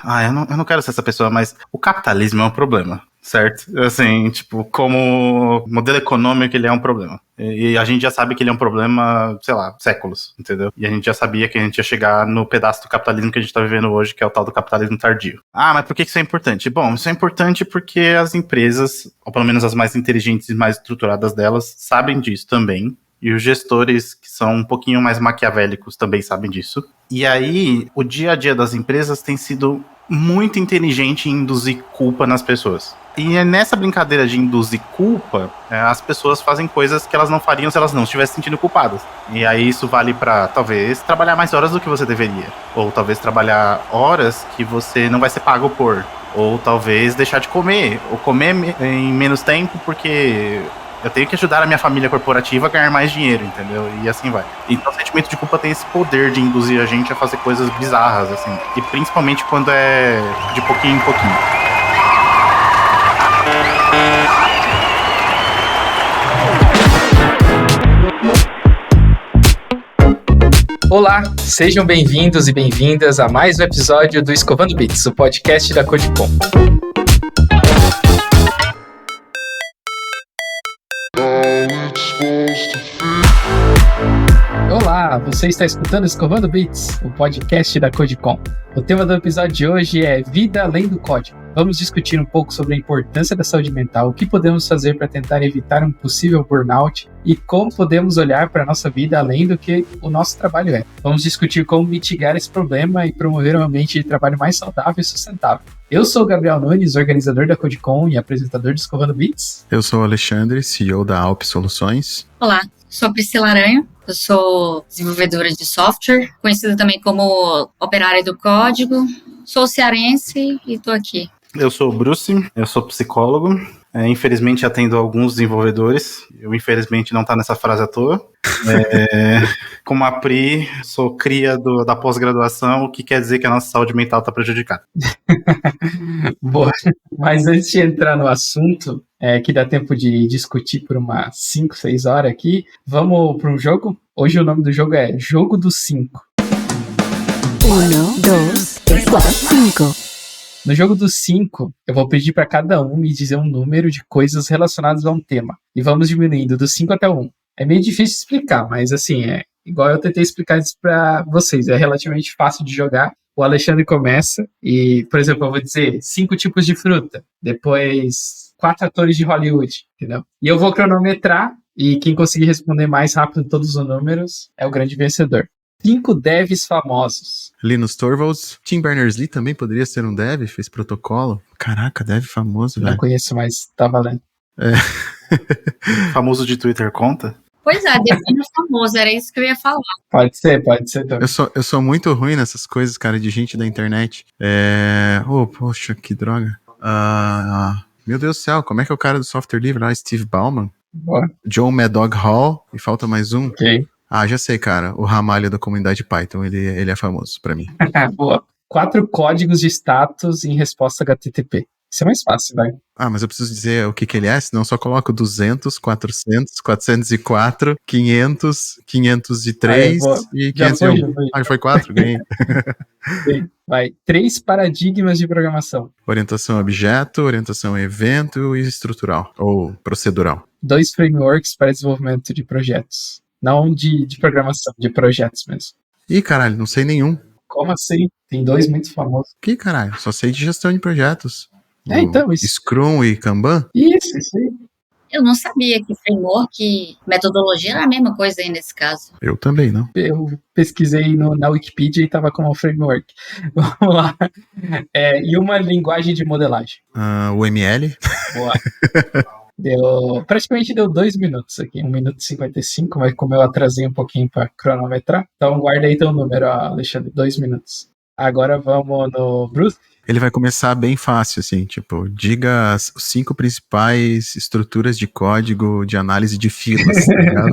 Eu não quero ser essa pessoa, mas o capitalismo é um problema, certo? Assim, tipo, como modelo econômico ele é um problema. E a gente já sabe que ele é um problema, sei lá, séculos, entendeu? E a gente já sabia que a gente ia chegar no pedaço do capitalismo que a gente tá vivendo hoje, que é o tal do capitalismo tardio. Mas por que isso é importante? Bom, isso é importante porque as empresas, ou pelo menos as mais inteligentes e mais estruturadas delas, sabem disso também. E os gestores, que são um pouquinho mais maquiavélicos, também sabem disso. E aí, o dia a dia das empresas tem sido muito inteligente em induzir culpa nas pessoas. E é nessa brincadeira de induzir culpa, as pessoas fazem coisas que elas não fariam se elas não estivessem se sentindo culpadas. E aí isso vale pra, talvez, trabalhar mais horas do que você deveria. Ou talvez trabalhar horas que você não vai ser pago por. Ou talvez deixar de comer. Ou comer em menos tempo porque eu tenho que ajudar a minha família corporativa a ganhar mais dinheiro, entendeu? E assim vai. Então o sentimento de culpa tem esse poder de induzir a gente a fazer coisas bizarras, assim. E principalmente quando é de pouquinho em pouquinho. Olá, sejam bem-vindos e bem-vindas a mais um episódio do Escovando Bits, o podcast da Codicom. Olá, você está escutando Escovando Bits, o podcast da Codicom. O tema do episódio de hoje é Vida Além do Código. Vamos discutir um pouco sobre a importância da saúde mental, o que podemos fazer para tentar evitar um possível burnout e como podemos olhar para a nossa vida além do que o nosso trabalho é. Vamos discutir como mitigar esse problema e promover um ambiente de trabalho mais saudável e sustentável. Eu sou o Gabriel Nunes, organizador da Codicom e apresentador do Escovando Bits. Eu sou o Alexandre, CEO da Alp Soluções. Olá, sou a Priscila Aranha. Eu sou desenvolvedora de software, conhecida também como operária do código. Sou cearense e estou aqui. Eu sou o Bruce, eu sou psicólogo. Infelizmente atendo alguns desenvolvedores. Eu, infelizmente, não tá nessa frase à toa. Como a Pri, sou cria da pós-graduação, o que quer dizer que a nossa saúde mental tá prejudicada. Boa. Mas antes de entrar no assunto, que dá tempo de discutir por umas 5, 6 horas aqui, vamos para um jogo? Hoje o nome do jogo é Jogo dos 5. 1, 2, 3, 4, 5. No jogo dos 5, eu vou pedir para cada um me dizer um número de coisas relacionadas a um tema. E vamos diminuindo do 5 até 1. É meio difícil explicar, mas assim, igual eu tentei explicar isso para vocês. É relativamente fácil de jogar. O Alexandre começa e, por exemplo, eu vou dizer 5 tipos de fruta. Depois, 4 atores de Hollywood, entendeu? E eu vou cronometrar e quem conseguir responder mais rápido todos os números é o grande vencedor. 5 devs famosos. Linus Torvalds. Tim Berners-Lee também poderia ser um dev, fez protocolo. Caraca, dev famoso, velho. Não conheço, mas tá valendo. Famoso de Twitter conta? Pois é, define famoso, era isso que eu ia falar. Pode ser também. Eu sou muito ruim nessas coisas, cara, de gente da internet. Poxa, que droga. Meu Deus do céu, como é que é o cara do software livre lá? Steve Bauman? Boa. John Mad Dog Hall, e falta mais um. Ok. Já sei, cara. O Ramalho da comunidade Python, ele é famoso pra mim. Boa. 4 códigos de status em resposta HTTP. Isso é mais fácil, vai. Mas eu preciso dizer o que ele é, senão eu só coloco 200, 400, 404, 500, 503 e 501. Já foi 4? Ganhei. Vai. 3 paradigmas de programação. Orientação a objeto, orientação a evento e estrutural, ou procedural. 2 frameworks para desenvolvimento de projetos. Não de programação, de projetos mesmo. Ih, caralho, não sei nenhum. Como assim? Tem 2 muito famosos. Que caralho? Só sei de gestão de projetos. Então, isso. Scrum e Kanban? Isso aí. Eu não sabia que framework e metodologia era a mesma coisa aí nesse caso. Eu também, não. Eu pesquisei na Wikipedia e tava como framework. Vamos lá. E uma linguagem de modelagem. O ML. Boa. Praticamente deu 2 minutos aqui, 1 minuto e 55, mas como eu atrasei um pouquinho para cronometrar, então guarda aí teu número, Alexandre, 2 minutos. Agora vamos no Bruce. Ele vai começar bem fácil, assim, tipo, diga as 5 principais estruturas de código de análise de filas, tá ligado?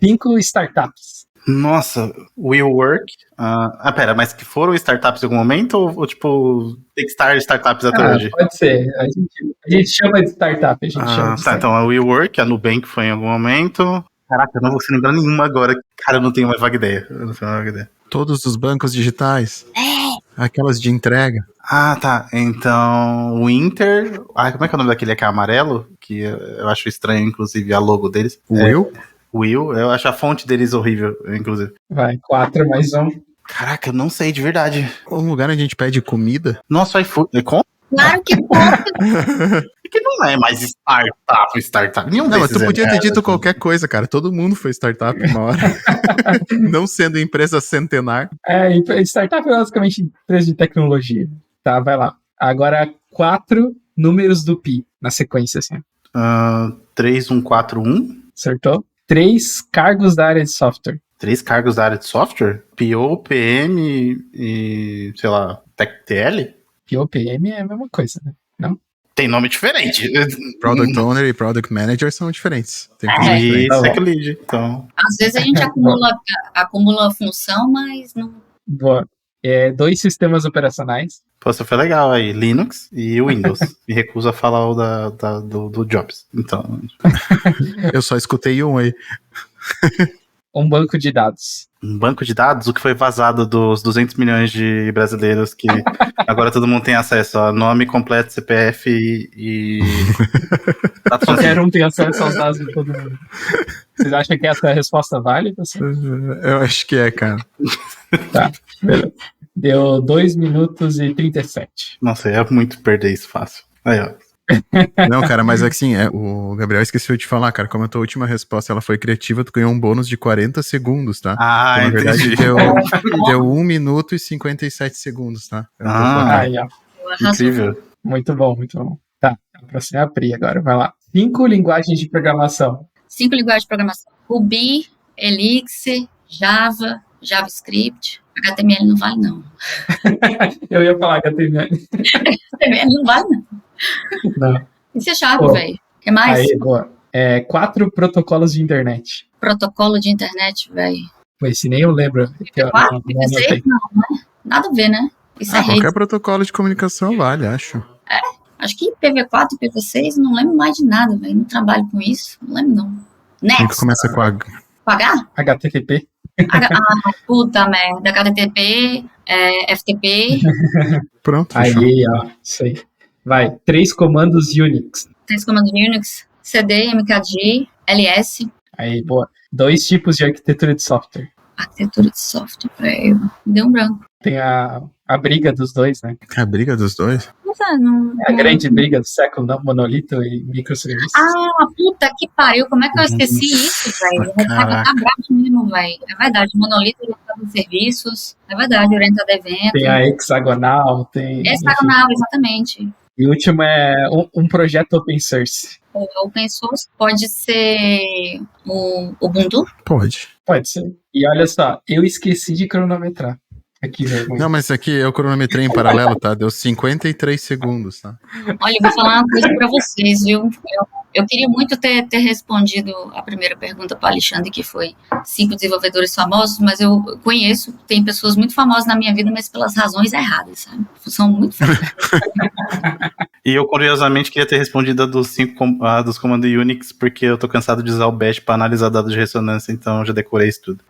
5 startups. Nossa, Will Work. Pera, mas que foram startups em algum momento ou tipo, Techstar startups até hoje? Pode ser. A gente chama de startup. Então a Will Work, a Nubank foi em algum momento. Caraca, eu não vou se lembrar nenhuma agora. Cara, eu não tenho mais vaga ideia. Todos os bancos digitais. Aquelas de entrega. Ah, tá. Então, o Inter... como é que é o nome daquele que é amarelo? Que eu acho estranho, inclusive, a logo deles. Will? Will. Eu acho a fonte deles horrível, inclusive. Vai, 4 mais 1. Caraca, eu não sei, de verdade. Um lugar onde a gente pede comida? Nossa, iFood... Claro que pode. Que não é mais startup. Nenhum Não, mas desses tu podia ter merda, dito assim. qualquer coisa, cara. Todo mundo foi startup uma hora. Não sendo empresa centenar. Startup é basicamente empresa de tecnologia. Tá, vai lá. Agora, 4 números do Pi na sequência, assim. 3141. Acertou? 3 cargos da área de software. 3 cargos da área de software? PO, PM e, sei lá, TL? POPM é a mesma coisa, né? Não? Tem nome diferente. Product Owner e Product Manager são diferentes. Tem coisa E diferente. Tá bom. Tech Lead, então... Às vezes a gente acumula função, mas não. Boa. 2 sistemas operacionais. Pô, isso foi legal aí. Linux e Windows. Me recuso a falar o do Jobs. Então... Eu só escutei um aí. Um banco de dados. Um banco de dados, o que foi vazado dos 200 milhões de brasileiros que agora todo mundo tem acesso a nome completo, CPF e Qualquer um tem acesso aos dados de todo mundo. Vocês acham que essa é a resposta válida? Assim? Eu acho que é, cara. Tá, beleza. Deu 2 minutos e 37. Nossa, é muito perder isso fácil. Aí, ó. Não, cara, mas assim, o Gabriel esqueceu de falar, cara, como a tua última resposta ela foi criativa, tu ganhou um bônus de 40 segundos, tá? Ah, Então, na verdade, entendi. deu 1 minuto e 57 segundos, tá? Aí, ó. Incrível. Muito bom, muito bom. Tá, a próxima é a Pri agora, vai lá. 5 linguagens de programação. 5 linguagens de programação. Ruby, Elixir, Java, JavaScript. HTML não vale, não. Eu ia falar HTML. HTML não vale, não. Não. Isso é chave, velho. O que mais? Aí, boa. 4 protocolos de internet. Protocolo de internet, velho. Esse nem eu lembro. IPv4, IPv6, não, né? Nada a ver, né? Isso é rede. Qualquer protocolo de comunicação vale, acho. Acho que IPv4 e IPv6, não lembro mais de nada, velho. Não trabalho com isso. Não lembro, não. Um Next. que começa com H. Com H? HTTP. Puta merda. HTTP, FTP. Pronto, fechou. Aí, ó. Isso aí. Vai. 3 comandos Unix. 3 comandos Unix. CD, MKG, LS. Aí, boa. 2 tipos de arquitetura de software. Arquitetura de software, velho. Deu um branco. Tem a briga dos dois, né? A briga dos dois? Não. A grande briga do século, não? Monolito e microserviços. Ah, puta que pariu. Como é que eu esqueci isso, velho? Tá bravo mesmo, velho. É verdade. Monolito orientado em serviços. É verdade. Orientado a evento. Tem a hexagonal, tem... Hexagonal, exatamente. E o último é um projeto open source. O open source pode ser o Ubuntu? Pode. Pode ser. E olha só, eu esqueci de cronometrar. Aqui, vergonha. Não, mas aqui eu cronometrei em paralelo, tá? Deu 53 segundos, tá? Olha, eu vou falar uma coisa pra vocês, viu? Eu queria muito ter respondido a primeira pergunta para Alexandre, que foi 5 desenvolvedores famosos, mas eu conheço, tem pessoas muito famosas na minha vida, mas pelas razões erradas, sabe? São muito famosas. E eu, curiosamente, queria ter respondido a dos 5 dos comandos Unix, porque eu tô cansado de usar o Bash pra analisar dados de ressonância, então eu já decorei isso tudo.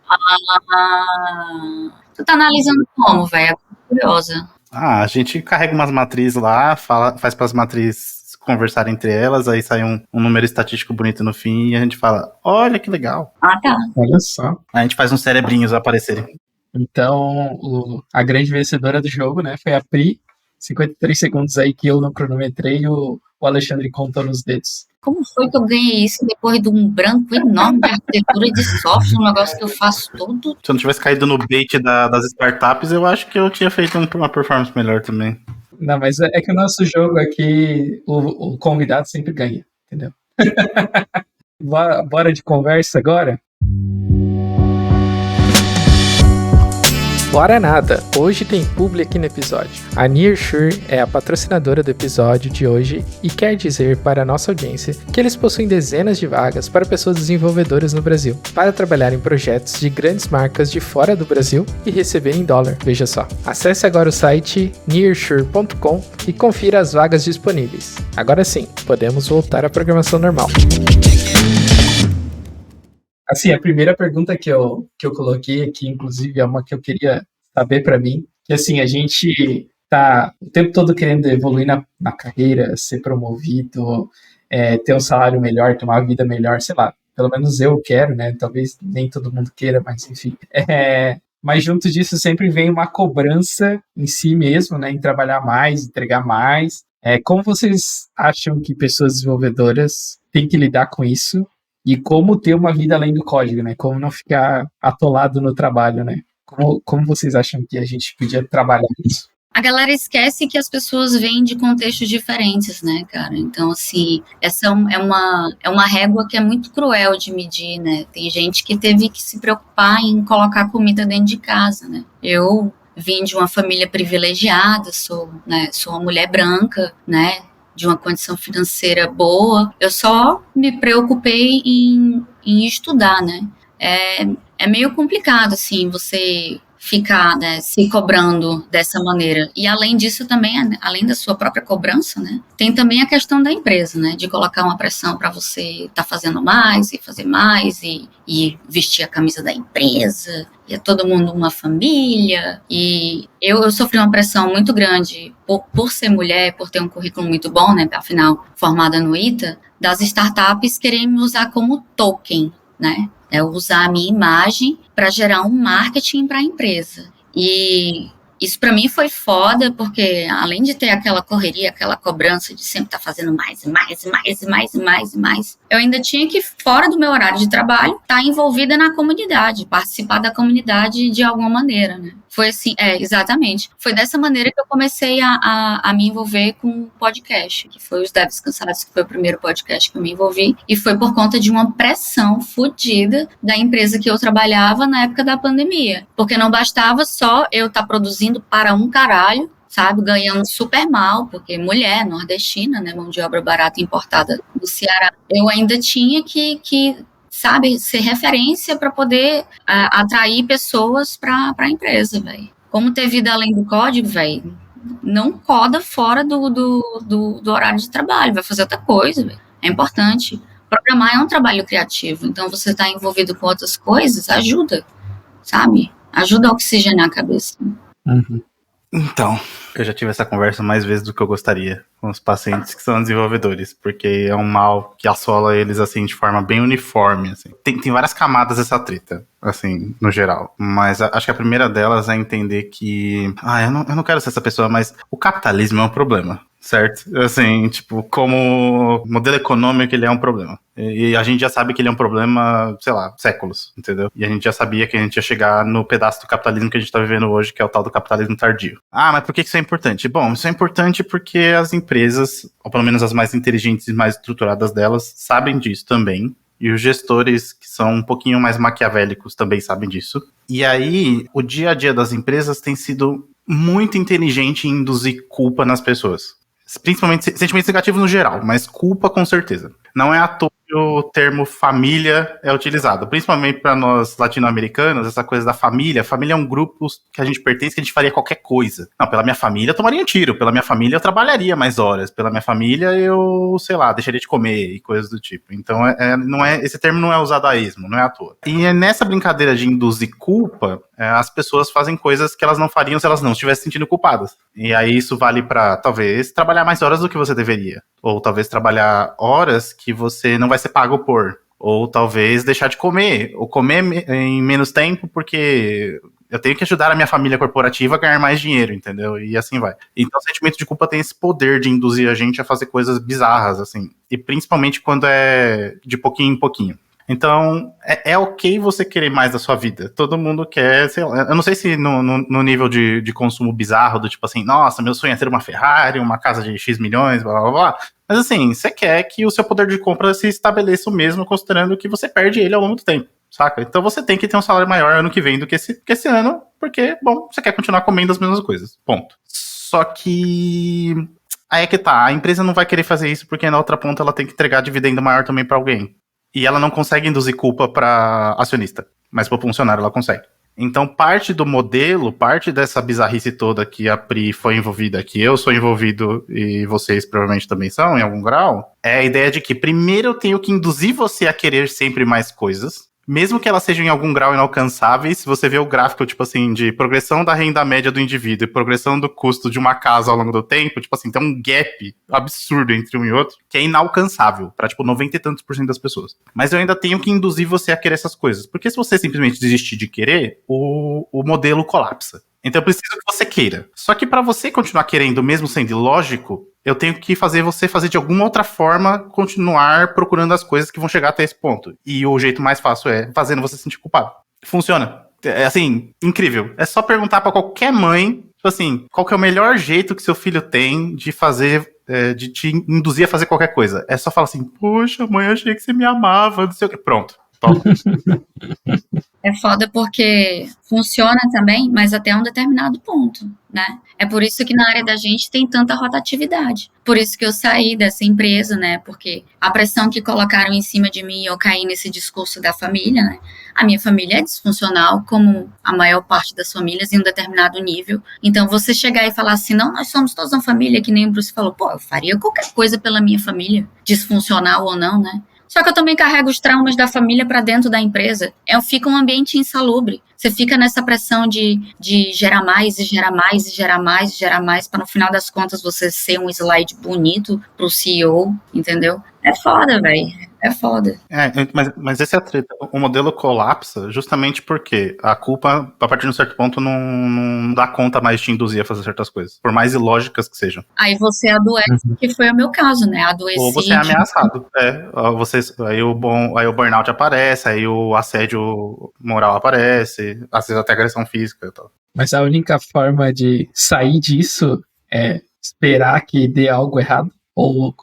Tu tá analisando como, velho? Curiosa. A gente carrega umas matrizes lá, faz pras matrizes conversarem entre elas, aí sai um número estatístico bonito no fim e a gente fala, olha que legal. Ah, tá. Olha só. A gente faz uns cerebrinhos aparecerem. Então, a grande vencedora do jogo, né, foi a Pri. 53 segundos aí que eu não cronometrei e o Alexandre contou nos dedos. Como foi que eu ganhei isso depois de um branco enorme de arquitetura de software, um negócio que eu faço todo? Se eu não tivesse caído no bait das startups, eu acho que eu tinha feito uma performance melhor também. Não, mas é que o nosso jogo aqui, o convidado sempre ganha, entendeu? Bora de conversa agora? Bora nada! Hoje tem publi aqui no episódio. A Nearshore é a patrocinadora do episódio de hoje e quer dizer para a nossa audiência que eles possuem dezenas de vagas para pessoas desenvolvedoras no Brasil, para trabalhar em projetos de grandes marcas de fora do Brasil e receber em dólar, veja só. Acesse agora o site nearshore.com e confira as vagas disponíveis. Agora sim, podemos voltar à programação normal. Assim, a primeira pergunta que eu coloquei aqui, inclusive, é uma que eu queria saber para mim, que assim, a gente tá o tempo todo querendo evoluir na carreira, ser promovido, ter um salário melhor, ter uma vida melhor, sei lá, pelo menos eu quero, né? Talvez nem todo mundo queira, mas enfim. Mas junto disso sempre vem uma cobrança em si mesmo, né? Em trabalhar mais, entregar mais. Como vocês acham que pessoas desenvolvedoras têm que lidar com isso? E como ter uma vida além do código, né? Como não ficar atolado no trabalho, né? Como vocês acham que a gente podia trabalhar isso? A galera esquece que as pessoas vêm de contextos diferentes, né, cara? Então, assim, essa é uma régua que é muito cruel de medir, né? Tem gente que teve que se preocupar em colocar comida dentro de casa, né? Eu vim de uma família privilegiada, sou uma mulher branca, né? De uma condição financeira boa. Eu só me preocupei em estudar, né? É meio complicado, assim, você ficar, né, se cobrando dessa maneira. E além disso também, além da sua própria cobrança, né, tem também a questão da empresa, né, de colocar uma pressão para você estar fazendo mais e fazer mais e vestir a camisa da empresa. E é todo mundo uma família. E eu sofri uma pressão muito grande por ser mulher, por ter um currículo muito bom, né, afinal, formada no ITA, das startups querem me usar como token, né? Usar a minha imagem para gerar um marketing para a empresa. E isso para mim foi foda, porque além de ter aquela correria, aquela cobrança de sempre estar fazendo mais, eu ainda tinha que, fora do meu horário de trabalho, estar envolvida na comunidade, participar da comunidade de alguma maneira, né? Foi assim, exatamente. Foi dessa maneira que eu comecei a me envolver com o podcast, que foi os Devs Cansados, que foi o primeiro podcast que eu me envolvi, e foi por conta de uma pressão fodida da empresa que eu trabalhava na época da pandemia, porque não bastava só eu estar produzindo para um caralho, sabe, ganhando super mal, porque mulher, nordestina, né, mão de obra barata importada do Ceará, eu ainda tinha que sabe, ser referência para poder atrair pessoas para a empresa, velho. Como ter vida além do código, velho, não coda fora do horário de trabalho, vai fazer outra coisa, velho. É importante. Programar é um trabalho criativo, então você está envolvido com outras coisas, ajuda, sabe? Ajuda a oxigenar a cabeça. Uhum. Então, eu já tive essa conversa mais vezes do que eu gostaria com os pacientes que são desenvolvedores, porque é um mal que assola eles, assim, de forma bem uniforme, assim. Tem várias camadas essa treta, assim, no geral, mas acho que a primeira delas é entender que, eu não quero ser essa pessoa, mas o capitalismo é um problema, certo? Assim, tipo, como modelo econômico ele é um problema. E a gente já sabe que ele é um problema, sei lá, séculos, entendeu? E a gente já sabia que a gente ia chegar no pedaço do capitalismo que a gente tá vivendo hoje, que é o tal do capitalismo tardio. Mas por que isso é importante? Bom, isso é importante porque as empresas, ou pelo menos as mais inteligentes e mais estruturadas delas, sabem disso também. E os gestores, que são um pouquinho mais maquiavélicos, também sabem disso. E aí, o dia a dia das empresas tem sido muito inteligente em induzir culpa nas pessoas. Principalmente sentimentos negativos no geral, mas culpa com certeza. Não é à toa que o termo família é utilizado, principalmente para nós latino-americanos, essa coisa da família. Família é um grupo que a gente pertence, que a gente faria qualquer coisa. Não, pela minha família eu tomaria um tiro, pela minha família eu trabalharia mais horas, pela minha família eu, sei lá, deixaria de comer e coisas do tipo. Então esse termo não é usado a esmo, não é à toa. E é nessa brincadeira de induzir culpa, as pessoas fazem coisas que elas não fariam se elas não estivessem se sentindo culpadas. E aí isso vale para, talvez, trabalhar mais horas do que você deveria. Ou talvez trabalhar horas que você não vai ser pago por. Ou talvez deixar de comer. Ou comer em menos tempo porque eu tenho que ajudar a minha família corporativa a ganhar mais dinheiro, entendeu? E assim vai. Então o sentimento de culpa tem esse poder de induzir a gente a fazer coisas bizarras, assim. E principalmente quando é de pouquinho em pouquinho. Então, é ok você querer mais da sua vida. Todo mundo quer, sei lá, eu não sei se no nível de consumo bizarro, do tipo assim, nossa, meu sonho é ter uma Ferrari, uma casa de X milhões, blá, blá, blá. Mas assim, você quer que o seu poder de compra se estabeleça o mesmo, considerando que você perde ele ao longo do tempo, saca? Então você tem que ter um salário maior ano que vem do que esse ano, porque, bom, você quer continuar comendo as mesmas coisas, ponto. Só que aí é que tá, a empresa não vai querer fazer isso porque na outra ponta ela tem que entregar dividendo maior também pra alguém. E ela não consegue induzir culpa para acionista, mas para o funcionário ela consegue. Então, parte do modelo, parte dessa bizarrice toda que a Pri foi envolvida, que eu sou envolvido e vocês provavelmente também são, em algum grau, é a ideia de que primeiro eu tenho que induzir você a querer sempre mais coisas, mesmo que elas sejam em algum grau inalcançáveis, se você vê o gráfico, tipo assim, de progressão da renda média do indivíduo e progressão do custo de uma casa ao longo do tempo, tipo assim, tem um gap absurdo entre um e outro, que é inalcançável pra, tipo, 90 e tantos % das pessoas. Mas eu ainda tenho que induzir você a querer essas coisas, porque se você simplesmente desistir de querer, o modelo colapsa. Então eu preciso que você queira. Só que pra você continuar querendo, mesmo sendo ilógico, eu tenho que fazer você fazer de alguma outra forma, continuar procurando as coisas que vão chegar até esse ponto. E o jeito mais fácil é fazendo você se sentir culpado. Funciona. É assim, incrível. É só perguntar pra qualquer mãe, tipo assim, qual que é o melhor jeito que seu filho tem de fazer, de te induzir a fazer qualquer coisa. É só falar assim, poxa, mãe, achei que você me amava, não sei o quê. Pronto. É foda porque funciona também, mas até um determinado ponto, né? É por isso que na área da gente tem tanta rotatividade. Por isso que eu saí dessa empresa, né? Porque a pressão que colocaram em cima de mim, eu caí nesse discurso da família, né? A minha família é disfuncional, como a maior parte das famílias, em um determinado nível. Então, você chegar e falar assim, não, nós somos todos uma família, que nem o Bruce falou, pô, eu faria qualquer coisa pela minha família, disfuncional ou não, né? Só que eu também carrego os traumas da família para dentro da empresa. Fica um ambiente insalubre. Você fica nessa pressão de gerar mais e gerar mais e gerar mais e gerar mais, para no final das contas você ser um slide bonito pro CEO, entendeu? É foda, velho. É foda. Mas esse é a treta. O modelo colapsa justamente porque a culpa, a partir de um certo ponto, não dá conta mais de te induzir a fazer certas coisas. Por mais ilógicas que sejam. Aí você adoece, que foi o meu caso, né? Adoeci. Ou você é ameaçado. Aí o burnout aparece, aí o assédio moral aparece, às vezes até agressão física e tal. Mas a única forma de sair disso é esperar que dê algo errado? Ou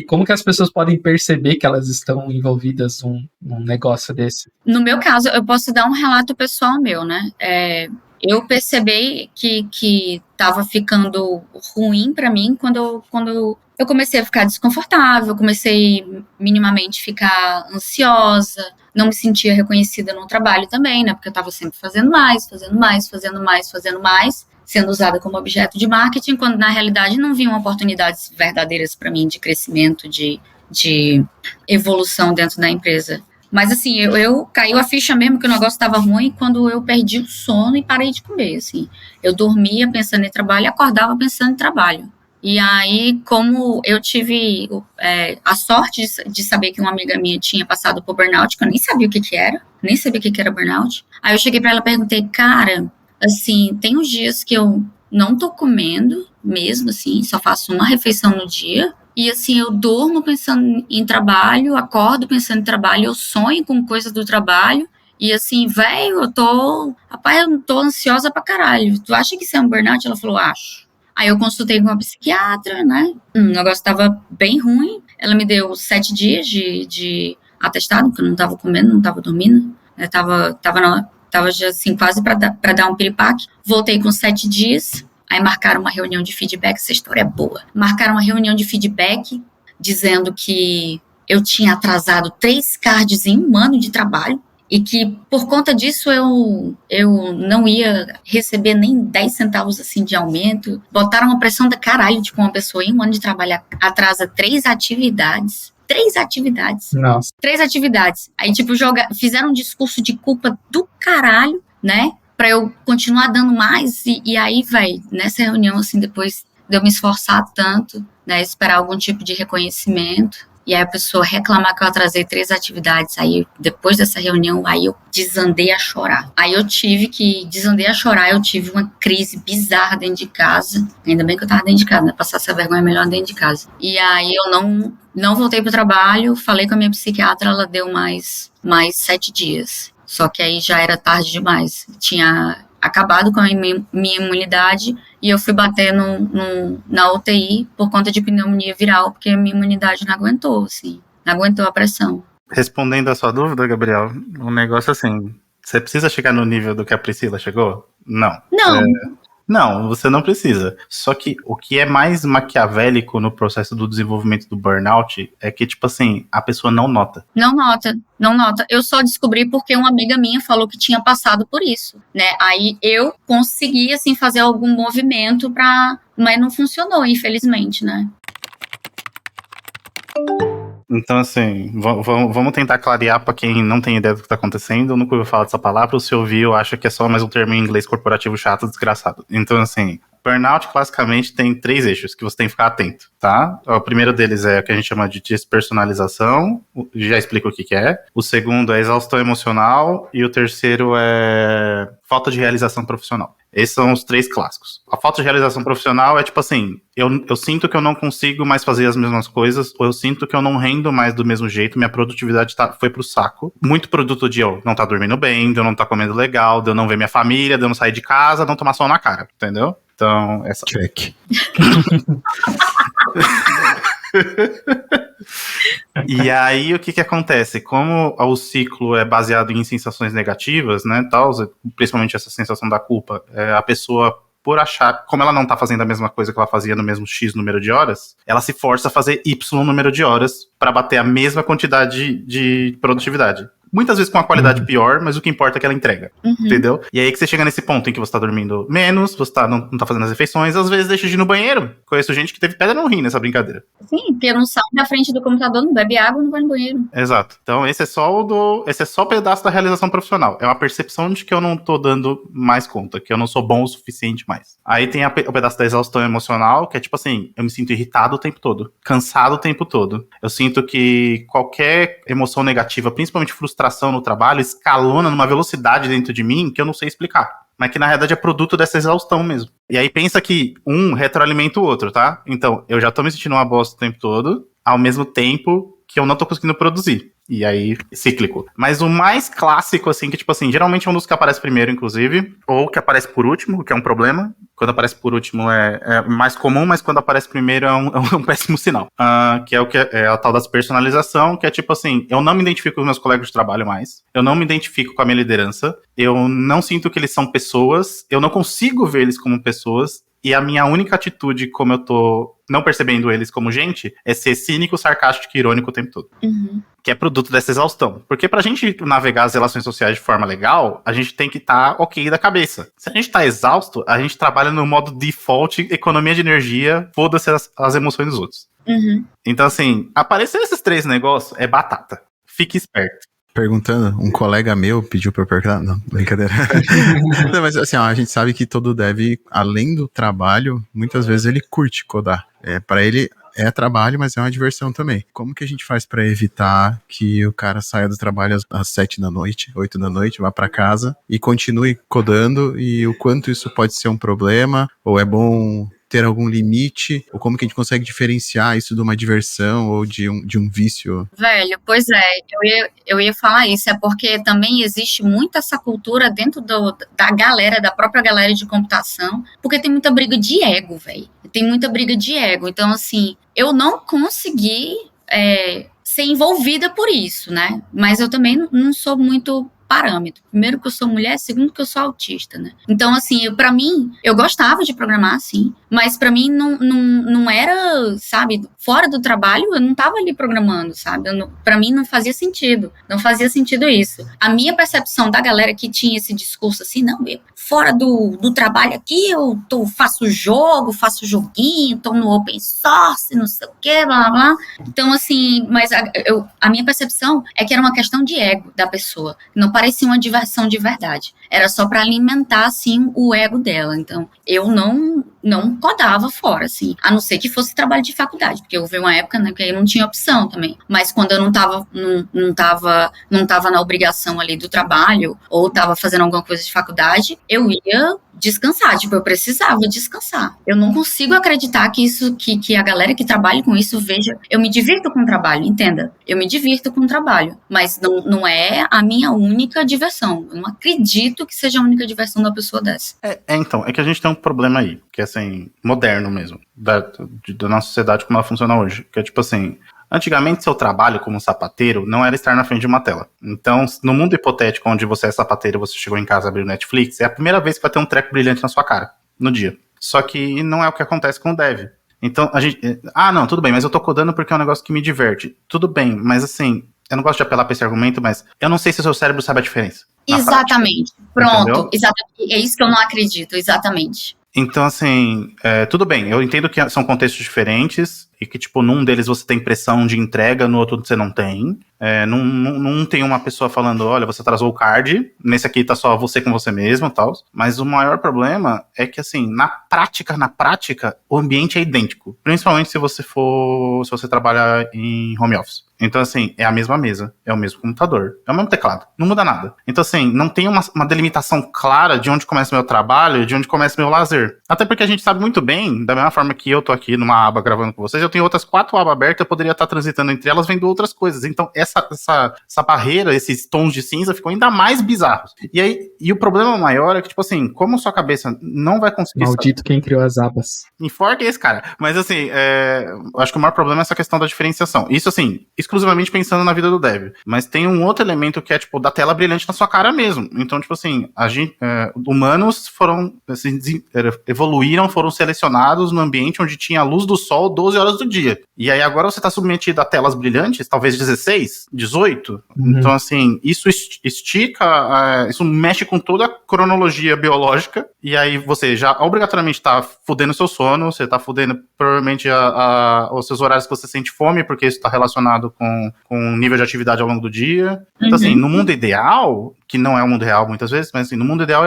como que as pessoas podem perceber que elas estão envolvidas num negócio desse? No meu caso, eu posso dar um relato pessoal meu, né? Eu percebi que estava ficando ruim para mim quando eu comecei a ficar desconfortável, comecei minimamente a ficar ansiosa, não me sentia reconhecida no trabalho também, né? Porque eu estava sempre fazendo mais, sendo usada como objeto de marketing, quando na realidade não vinham oportunidades verdadeiras para mim de crescimento, de evolução dentro da empresa. Mas assim, eu caiu a ficha mesmo que o negócio estava ruim quando eu perdi o sono e parei de comer, assim. Eu dormia pensando em trabalho e acordava pensando em trabalho. E aí, como eu tive a sorte de saber que uma amiga minha tinha passado por burnout, que eu nem sabia o que era, burnout. Aí eu cheguei para ela e perguntei, cara, assim, tem uns dias que eu não tô comendo mesmo, assim, só faço uma refeição no dia. E assim, eu durmo pensando em trabalho, acordo pensando em trabalho, eu sonho com coisas do trabalho. E assim, velho, eu tô ansiosa pra caralho. Tu acha que isso é um burnout? Ela falou, acho. Aí eu consultei com uma psiquiatra, né? O negócio tava bem ruim. Ela me deu 7 dias de atestado, porque eu não tava comendo, não tava dormindo. Eu tava já assim, quase pra dar um piripaque. Voltei com 7 dias. Aí marcaram uma reunião de feedback, essa história é boa. Marcaram uma reunião de feedback, dizendo que eu tinha atrasado 3 cards em 1 ano de trabalho, e que por conta disso eu não ia receber nem 10 centavos assim de aumento. Botaram uma pressão da caralho de que uma pessoa em 1 ano de trabalho atrasa 3 atividades. 3 atividades. Nossa. 3 atividades. Aí, tipo, fizeram um discurso de culpa do caralho, né? Pra eu continuar dando mais, e aí, velho, nessa reunião, assim, depois de eu me esforçar tanto, né, esperar algum tipo de reconhecimento, e aí a pessoa reclamar que eu atrasei 3 atividades, aí, depois dessa reunião, aí eu desandei a chorar. Eu tive uma crise bizarra dentro de casa, ainda bem que eu tava dentro de casa, né, passar essa vergonha melhor dentro de casa. E aí eu não voltei pro trabalho, falei com a minha psiquiatra, ela deu mais 7 dias. Só que aí já era tarde demais. Tinha acabado com a minha imunidade e eu fui bater na UTI por conta de pneumonia viral, porque a minha imunidade não aguentou, assim. Não aguentou a pressão. Respondendo a sua dúvida, Gabriel, um negócio assim, você precisa chegar no nível do que a Priscila chegou? Não. Não, você não precisa. Só que o que é mais maquiavélico no processo do desenvolvimento do burnout é que, tipo assim, a pessoa não nota. Não nota. Eu só descobri porque uma amiga minha falou que tinha passado por isso, né? Aí eu consegui, assim, fazer algum movimento mas não funcionou, infelizmente, né? Então, assim, vamos tentar clarear pra quem não tem ideia do que tá acontecendo, nunca ouviu falar dessa palavra, ou se ouviu, acha que é só mais um termo em inglês corporativo chato, desgraçado. Então, assim, burnout, classicamente, tem 3 eixos que você tem que ficar atento, tá? O primeiro deles é o que a gente chama de despersonalização, já explico o que é. O segundo é exaustão emocional e o terceiro é falta de realização profissional. Esses são os 3 clássicos. A falta de realização profissional é tipo assim, eu sinto que eu não consigo mais fazer as mesmas coisas, ou eu sinto que eu não rendo mais do mesmo jeito, minha produtividade foi pro saco. Muito produto de eu não tá dormindo bem, de eu não tá comendo legal, de eu não ver minha família, de eu não sair de casa, de não tomar sol na cara, entendeu? Então, essa... Check. E aí, o que acontece? Como o ciclo é baseado em sensações negativas, né, tal, principalmente essa sensação da culpa, a pessoa, por achar, como ela não tá fazendo a mesma coisa que ela fazia no mesmo X número de horas, ela se força a fazer Y número de horas para bater a mesma quantidade de produtividade. Muitas vezes com uma qualidade pior, mas o que importa é que ela entrega, entendeu? E aí que você chega nesse ponto em que você tá dormindo menos, você não tá fazendo as refeições, às vezes deixa de ir no banheiro. Conheço gente que teve pedra no rim nessa brincadeira. Sim, porque não sai na frente do computador, não bebe água, não vai no banheiro. Exato. Então esse é só o pedaço da realização profissional. É uma percepção de que eu não tô dando mais conta, que eu não sou bom o suficiente mais. Aí tem o pedaço da exaustão emocional, que é tipo assim, eu me sinto irritado o tempo todo, cansado o tempo todo. Eu sinto que qualquer emoção negativa, principalmente frustração no trabalho, escalona numa velocidade dentro de mim que eu não sei explicar. Mas que na realidade é produto dessa exaustão mesmo. E aí pensa que um retroalimenta o outro, tá? Então, eu já tô me sentindo uma bosta o tempo todo, ao mesmo tempo que eu não tô conseguindo produzir. E aí, cíclico. Mas o mais clássico, assim, que tipo assim, geralmente é um dos que aparece primeiro, inclusive, ou que aparece por último, o que é um problema. Quando aparece por último é mais comum, mas quando aparece primeiro é um péssimo sinal. Que é o que é a tal da personalização, que é tipo assim, eu não me identifico com os meus colegas de trabalho mais, eu não me identifico com a minha liderança, eu não sinto que eles são pessoas, eu não consigo ver eles como pessoas, e a minha única atitude, como eu tô não percebendo eles como gente, é ser cínico, sarcástico e irônico o tempo todo. Que é produto dessa exaustão. Porque pra gente navegar as relações sociais de forma legal, a gente tem que estar ok da cabeça. Se a gente tá exausto, a gente trabalha no modo default, economia de energia, foda-se as emoções dos outros. Então, assim, aparecer esses 3 negócios é batata. Fique esperto. Perguntando, um colega meu pediu pra eu perguntar. Não, brincadeira. Não, mas assim, ó, a gente sabe que todo dev, além do trabalho, muitas vezes ele curte codar. Pra ele é trabalho, mas é uma diversão também. Como que a gente faz pra evitar que o cara saia do trabalho às 7 da noite, 8 da noite, vá pra casa e continue codando, e o quanto isso pode ser um problema, ou é bom ter algum limite, ou como que a gente consegue diferenciar isso de uma diversão ou de um vício? Velho, pois é, eu ia falar isso, é porque também existe muito essa cultura dentro da galera, da própria galera de computação, porque tem muita briga de ego, velho, tem muita briga de ego, então assim, eu não consegui ser envolvida por isso, né, mas eu também não sou muito parâmetro. Primeiro que eu sou mulher, segundo que eu sou autista, né? Então, assim, pra mim, eu gostava de programar, sim, mas pra mim não era, sabe, fora do trabalho, eu não tava ali programando, sabe? Pra mim não fazia sentido. Não fazia sentido isso. A minha percepção da galera que tinha esse discurso assim, não, fora do trabalho aqui, eu faço jogo, faço joguinho, tô no open source, não sei o que, blá, blá, blá. Então, assim, mas a minha percepção é que era uma questão de ego da pessoa. Não parecia uma diversão de verdade. Era só para alimentar, assim, o ego dela. Então, eu não codava fora, assim. A não ser que fosse trabalho de faculdade, porque houve uma época, né, que aí não tinha opção também. Mas quando eu não tava na obrigação ali do trabalho, ou tava fazendo alguma coisa de faculdade, eu ia descansar, tipo, eu precisava descansar. Eu não consigo acreditar que a galera que trabalha com isso veja, eu me divirto com o trabalho, entenda? Eu me divirto com o trabalho, mas não é a minha única diversão. Eu não acredito que seja a única diversão da pessoa dessa. Então, é que a gente tem um problema aí, que é assim, moderno mesmo, da nossa sociedade como ela funciona hoje, que é tipo assim, antigamente seu trabalho como sapateiro não era estar na frente de uma tela. Então, no mundo hipotético onde você é sapateiro e você chegou em casa e abriu Netflix, é a primeira vez que vai ter um treco brilhante na sua cara, no dia. Só que não é o que acontece com o dev. Então, a gente... não, tudo bem, mas eu tô codando porque é um negócio que me diverte. Tudo bem, mas assim, eu não gosto de apelar pra esse argumento, mas eu não sei se o seu cérebro sabe a diferença. Exatamente. Prática, pronto. Exatamente. É isso que eu não acredito, exatamente. Então, assim, tudo bem, eu entendo que são contextos diferentes, e que, tipo, num deles você tem pressão de entrega, no outro você não tem. Num tem uma pessoa falando, olha, você atrasou o card, nesse aqui tá só você com você mesmo e tal. Mas o maior problema é que, assim, na prática, o ambiente é idêntico. Principalmente se você trabalha em home office. Então, assim, é a mesma mesa, é o mesmo computador, é o mesmo teclado, não muda nada. Então, assim, não tem uma delimitação clara de onde começa o meu trabalho e de onde começa o meu lazer. Até porque a gente sabe muito bem, da mesma forma que eu tô aqui numa aba gravando com vocês, eu tenho outras 4 abas abertas, eu poderia estar transitando entre elas vendo outras coisas. Então, essa barreira, esses tons de cinza ficam ainda mais bizarros. E o problema maior é que, tipo assim, como sua cabeça não vai conseguir... Maldito quem criou as abas. Enforca esse cara. Mas, assim, eu acho que o maior problema é essa questão da diferenciação. Isso, assim, exclusivamente pensando na vida do dev. Mas tem um outro elemento que é, tipo, da tela brilhante na sua cara mesmo. Então, tipo assim, humanos foram, assim, evoluíram, foram selecionados no ambiente onde tinha a luz do sol 12 horas do dia. E aí agora você tá submetido a telas brilhantes, talvez 16, 18. Então, assim, isso estica, isso mexe com toda a cronologia biológica. E aí você já obrigatoriamente tá fudendo o seu sono, você tá fudendo provavelmente os seus horários que você sente fome, porque isso tá relacionado com o nível de atividade ao longo do dia. Então, assim, no mundo ideal, que não é o mundo real muitas vezes, mas assim, no mundo ideal,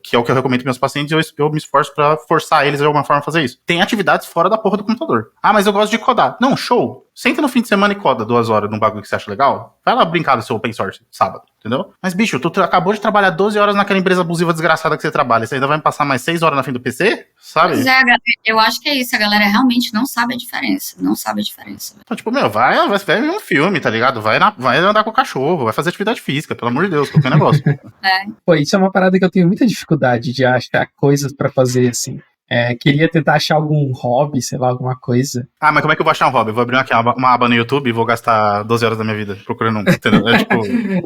que é o que eu recomendo para meus pacientes, eu me esforço para forçar eles de alguma forma a fazer isso. Tem atividades fora da porra do computador. Ah, mas eu gosto de codar. Não, show. Senta no fim de semana e coda 2 horas num bagulho que você acha legal. Vai lá brincar no seu open source sábado, entendeu? Mas, bicho, tu acabou de trabalhar 12 horas naquela empresa abusiva desgraçada que você trabalha. Você ainda vai me passar mais 6 horas na frente do PC? Sabe? Pois é, eu acho que é isso. A galera realmente não sabe a diferença. Não sabe a diferença. Então, tipo, vai ver um filme, tá ligado? Vai andar com o cachorro, vai fazer atividade física, pelo amor de Deus, qualquer negócio. Pô, isso é uma parada que eu tenho muita dificuldade de achar coisas pra fazer, assim. Queria tentar achar algum hobby, sei lá, alguma coisa. Ah, mas como é que eu vou achar um hobby? Eu vou abrir aqui uma aba no YouTube e vou gastar 12 horas da minha vida procurando um, entendeu?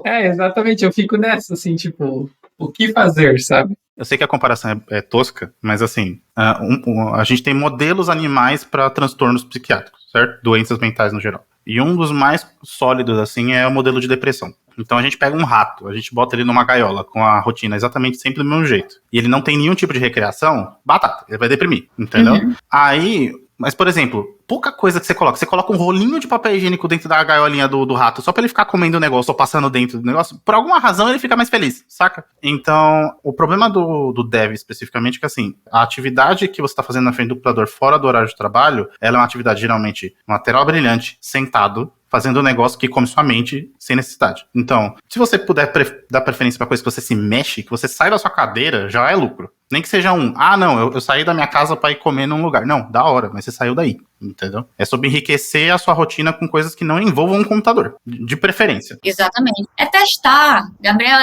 Exatamente, eu fico nessa, assim, tipo, o que fazer, sabe? Eu sei que a comparação é tosca, mas assim, a gente tem modelos animais para transtornos psiquiátricos, certo? Doenças mentais no geral. E um dos mais sólidos, assim, é o modelo de depressão. Então a gente pega um rato, a gente bota ele numa gaiola com a rotina exatamente sempre do mesmo jeito. E ele não tem nenhum tipo de recreação, batata, ele vai deprimir, entendeu? Aí, mas por exemplo, pouca coisa que você coloca um rolinho de papel higiênico dentro da gaiolinha do rato, só pra ele ficar comendo o negócio ou passando dentro do negócio, por alguma razão ele fica mais feliz, saca? Então, o problema do dev especificamente é que, assim, a atividade que você tá fazendo na frente do computador fora do horário de trabalho, ela é uma atividade geralmente uma tela brilhante, sentado, fazendo um negócio que come sua mente sem necessidade. Então, se você puder dar preferência pra coisa que você se mexe, que você sai da sua cadeira, já é lucro. Nem que seja eu saí da minha casa pra ir comer num lugar. Não, da hora, mas você saiu daí, entendeu? É sobre enriquecer a sua rotina com coisas que não envolvam um computador, de preferência. Exatamente. É testar, Gabriel,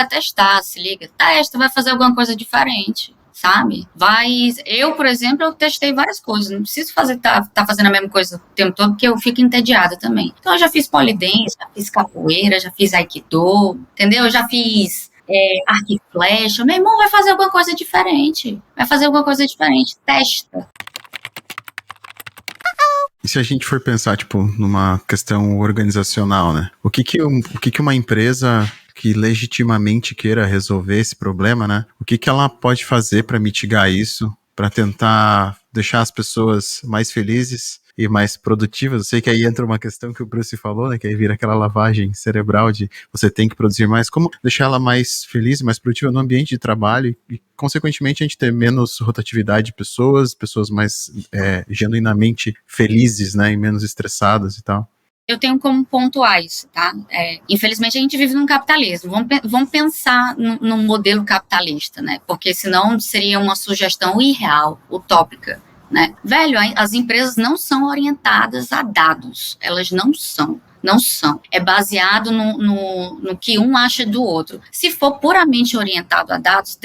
se liga. Testa, vai fazer alguma coisa diferente. Sabe? Eu, por exemplo, eu testei várias coisas, não preciso tá fazendo a mesma coisa o tempo todo, porque eu fico entediada também. Então eu já fiz polidense, já fiz capoeira, já fiz aikido, entendeu? Eu já fiz arco e flecha. Meu irmão vai fazer alguma coisa diferente. Testa. E se a gente for pensar, tipo, numa questão organizacional, né? O que uma empresa que legitimamente queira resolver esse problema, né? O que ela pode fazer para mitigar isso, para tentar deixar as pessoas mais felizes e mais produtivas? Eu sei que aí entra uma questão que o Bruce falou, né? Que aí vira aquela lavagem cerebral de você tem que produzir mais. Como deixar ela mais feliz, mais produtiva no ambiente de trabalho e consequentemente, a gente ter menos rotatividade de pessoas mais genuinamente felizes, né? E menos estressadas e tal. Eu tenho como pontuar isso, tá? Infelizmente, a gente vive num capitalismo. Vamos pensar num modelo capitalista, né? Porque senão seria uma sugestão irreal, utópica, né? Velho, as empresas não são orientadas a dados. Elas não são. É baseado no que um acha do outro. Se for puramente orientado a dados,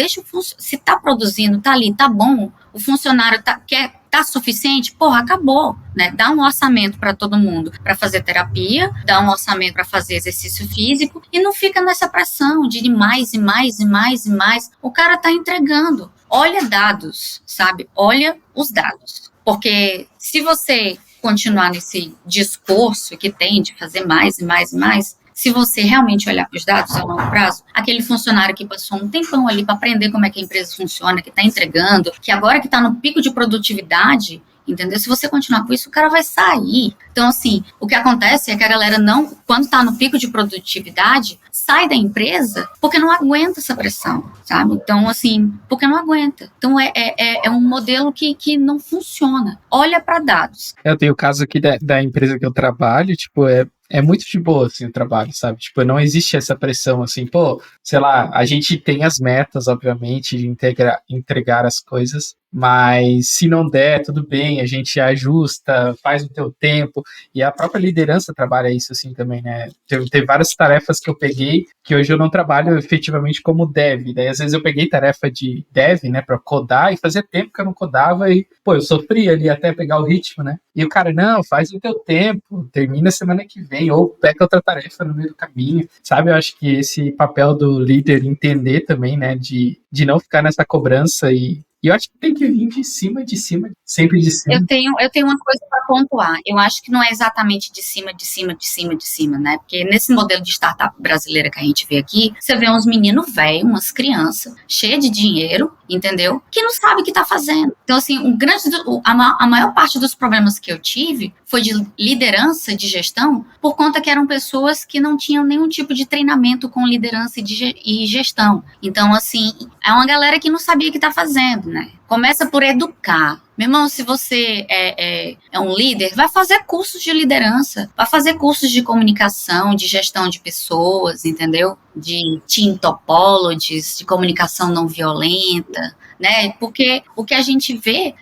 se está produzindo, está ali, está bom, o funcionário tá suficiente, porra, acabou, né? Dá um orçamento para todo mundo para fazer terapia, dá um orçamento para fazer exercício físico e não fica nessa pressão de mais e mais e mais e mais. O cara tá entregando. Olha dados, sabe? Olha os dados. Porque se você continuar nesse discurso que tem de fazer mais e mais e mais, se você realmente olhar para os dados a longo prazo, aquele funcionário que passou um tempão ali para aprender como é que a empresa funciona, que está entregando, que agora que está no pico de produtividade, entendeu? Se você continuar com isso, o cara vai sair. Então, assim, o que acontece é que a galera não, quando tá no pico de produtividade, sai da empresa porque não aguenta essa pressão, sabe? Então, assim, porque não aguenta. Então, é um modelo que não funciona. Olha para dados. Eu tenho o caso aqui da empresa que eu trabalho, tipo, é muito de boa, assim, o trabalho, sabe? Tipo, não existe essa pressão, assim, pô, sei lá, a gente tem as metas, obviamente, de entregar as coisas, mas se não der, tudo bem, a gente ajusta, faz o teu tempo, e a própria liderança trabalha isso, assim, também, né? Teve várias tarefas que eu peguei, que hoje eu não trabalho efetivamente como dev, daí às vezes eu peguei tarefa de dev, né, pra codar, e fazia tempo que eu não codava, e, pô, eu sofria ali até pegar o ritmo, né? E o cara, não, faz o teu tempo, termina semana que vem, ou pega outra tarefa no meio do caminho, sabe? Eu acho que esse papel do líder entender também, né, de não ficar nessa cobrança e eu acho que tem que vir de cima, sempre de cima. Eu tenho uma coisa para pontuar. Eu acho que não é exatamente de cima, né? Porque nesse modelo de startup brasileira que a gente vê aqui, você vê uns meninos velhos, umas crianças, cheias de dinheiro, entendeu? Que não sabe o que tá fazendo. Então, assim, a maior parte dos problemas que eu tive foi de liderança, de gestão, por conta que eram pessoas que não tinham nenhum tipo de treinamento com liderança e gestão. Então, assim, é uma galera que não sabia o que tá fazendo, né? Começa por educar. Meu irmão, se você é um líder, vai fazer cursos de liderança, vai fazer cursos de comunicação, de gestão de pessoas, entendeu? De team topologies, de comunicação não violenta, né? Porque o que a gente vê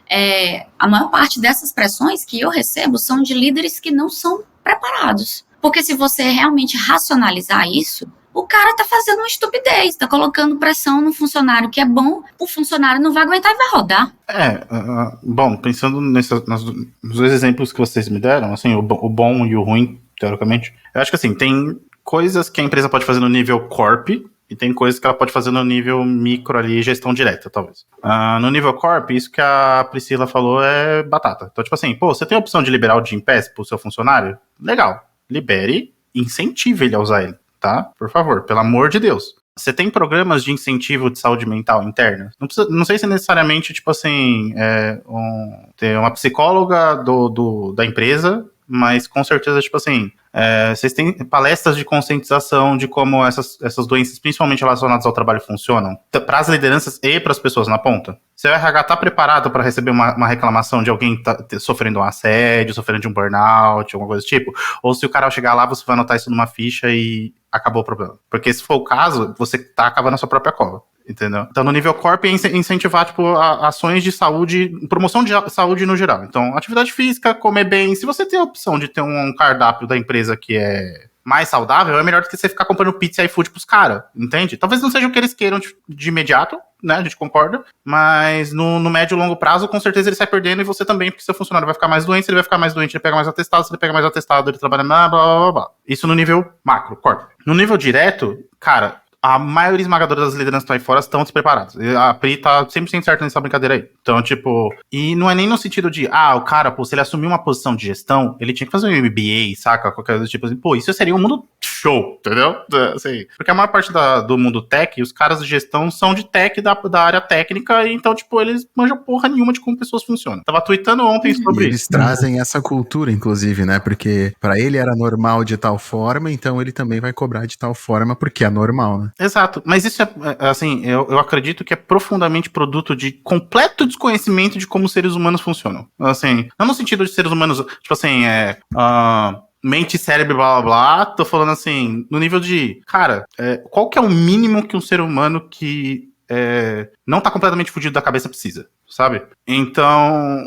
a maior parte dessas pressões que eu recebo são de líderes que não são preparados. Porque se você realmente racionalizar isso, o cara tá fazendo uma estupidez, tá colocando pressão no funcionário que é bom, o funcionário não vai aguentar e vai rodar. Bom, pensando nos dois exemplos que vocês me deram, assim, o bom e o ruim, teoricamente, eu acho que assim, tem coisas que a empresa pode fazer no nível corp e tem coisas que ela pode fazer no nível micro ali, gestão direta, talvez. No nível corp, isso que a Priscila falou é batata. Então, tipo assim, pô, você tem a opção de liberar o Gympass pro seu funcionário? Legal, libere, incentive ele a usar ele. Tá? Por favor, pelo amor de Deus. Você tem programas de incentivo de saúde mental interna? Não sei se necessariamente, tipo assim, ter uma psicóloga da empresa, mas com certeza, tipo assim, vocês têm palestras de conscientização de como essas doenças, principalmente relacionadas ao trabalho, funcionam para as lideranças e para as pessoas na ponta? Se o RH está preparado para receber uma reclamação de alguém que tá sofrendo um assédio, sofrendo de um burnout, alguma coisa do tipo? Ou se o cara chegar lá, você vai anotar isso numa ficha e acabou o problema? Porque se for o caso, você está acabando a sua própria cova. Entendeu? Então, no nível corp, é incentivar, tipo, ações de saúde, promoção de saúde no geral. Então, atividade física, comer bem. Se você tem a opção de ter um cardápio da empresa que é mais saudável, é melhor do que você ficar comprando pizza e iFood pros caras, entende? Talvez não seja o que eles queiram de imediato, né? A gente concorda. Mas no médio e longo prazo, com certeza ele sai perdendo e você também, porque seu funcionário vai ficar mais doente, se ele vai ficar mais doente, ele pega mais atestado, se ele pega mais atestado, ele trabalha blá, blá, blá, blá. Isso no nível macro, corp. No nível direto, cara, a maioria esmagadora das lideranças que estão aí fora estão despreparadas. A Pri tá 100% certa nessa brincadeira aí. Então, tipo, e não é nem no sentido de, o cara, pô, se ele assumir uma posição de gestão, ele tinha que fazer um MBA, saca? Qualquer coisa do tipo assim, pô, isso seria um mundo show, entendeu? Assim, porque a maior parte do mundo tech, os caras de gestão são de tech, da área técnica, e então, tipo, eles manjam porra nenhuma de como pessoas funcionam. Tava tweetando ontem sobre isso. Eles trazem essa cultura, inclusive, né? Porque pra ele era normal de tal forma, então ele também vai cobrar de tal forma, porque é normal, né? Exato, mas isso assim, eu acredito que é profundamente produto de completo desconhecimento de como os seres humanos funcionam. Assim, não no sentido de seres humanos, tipo assim, mente, cérebro, blá, blá, blá, tô falando assim, no nível de, cara, qual que é o mínimo que um ser humano que não tá completamente fudido da cabeça precisa, sabe? Então,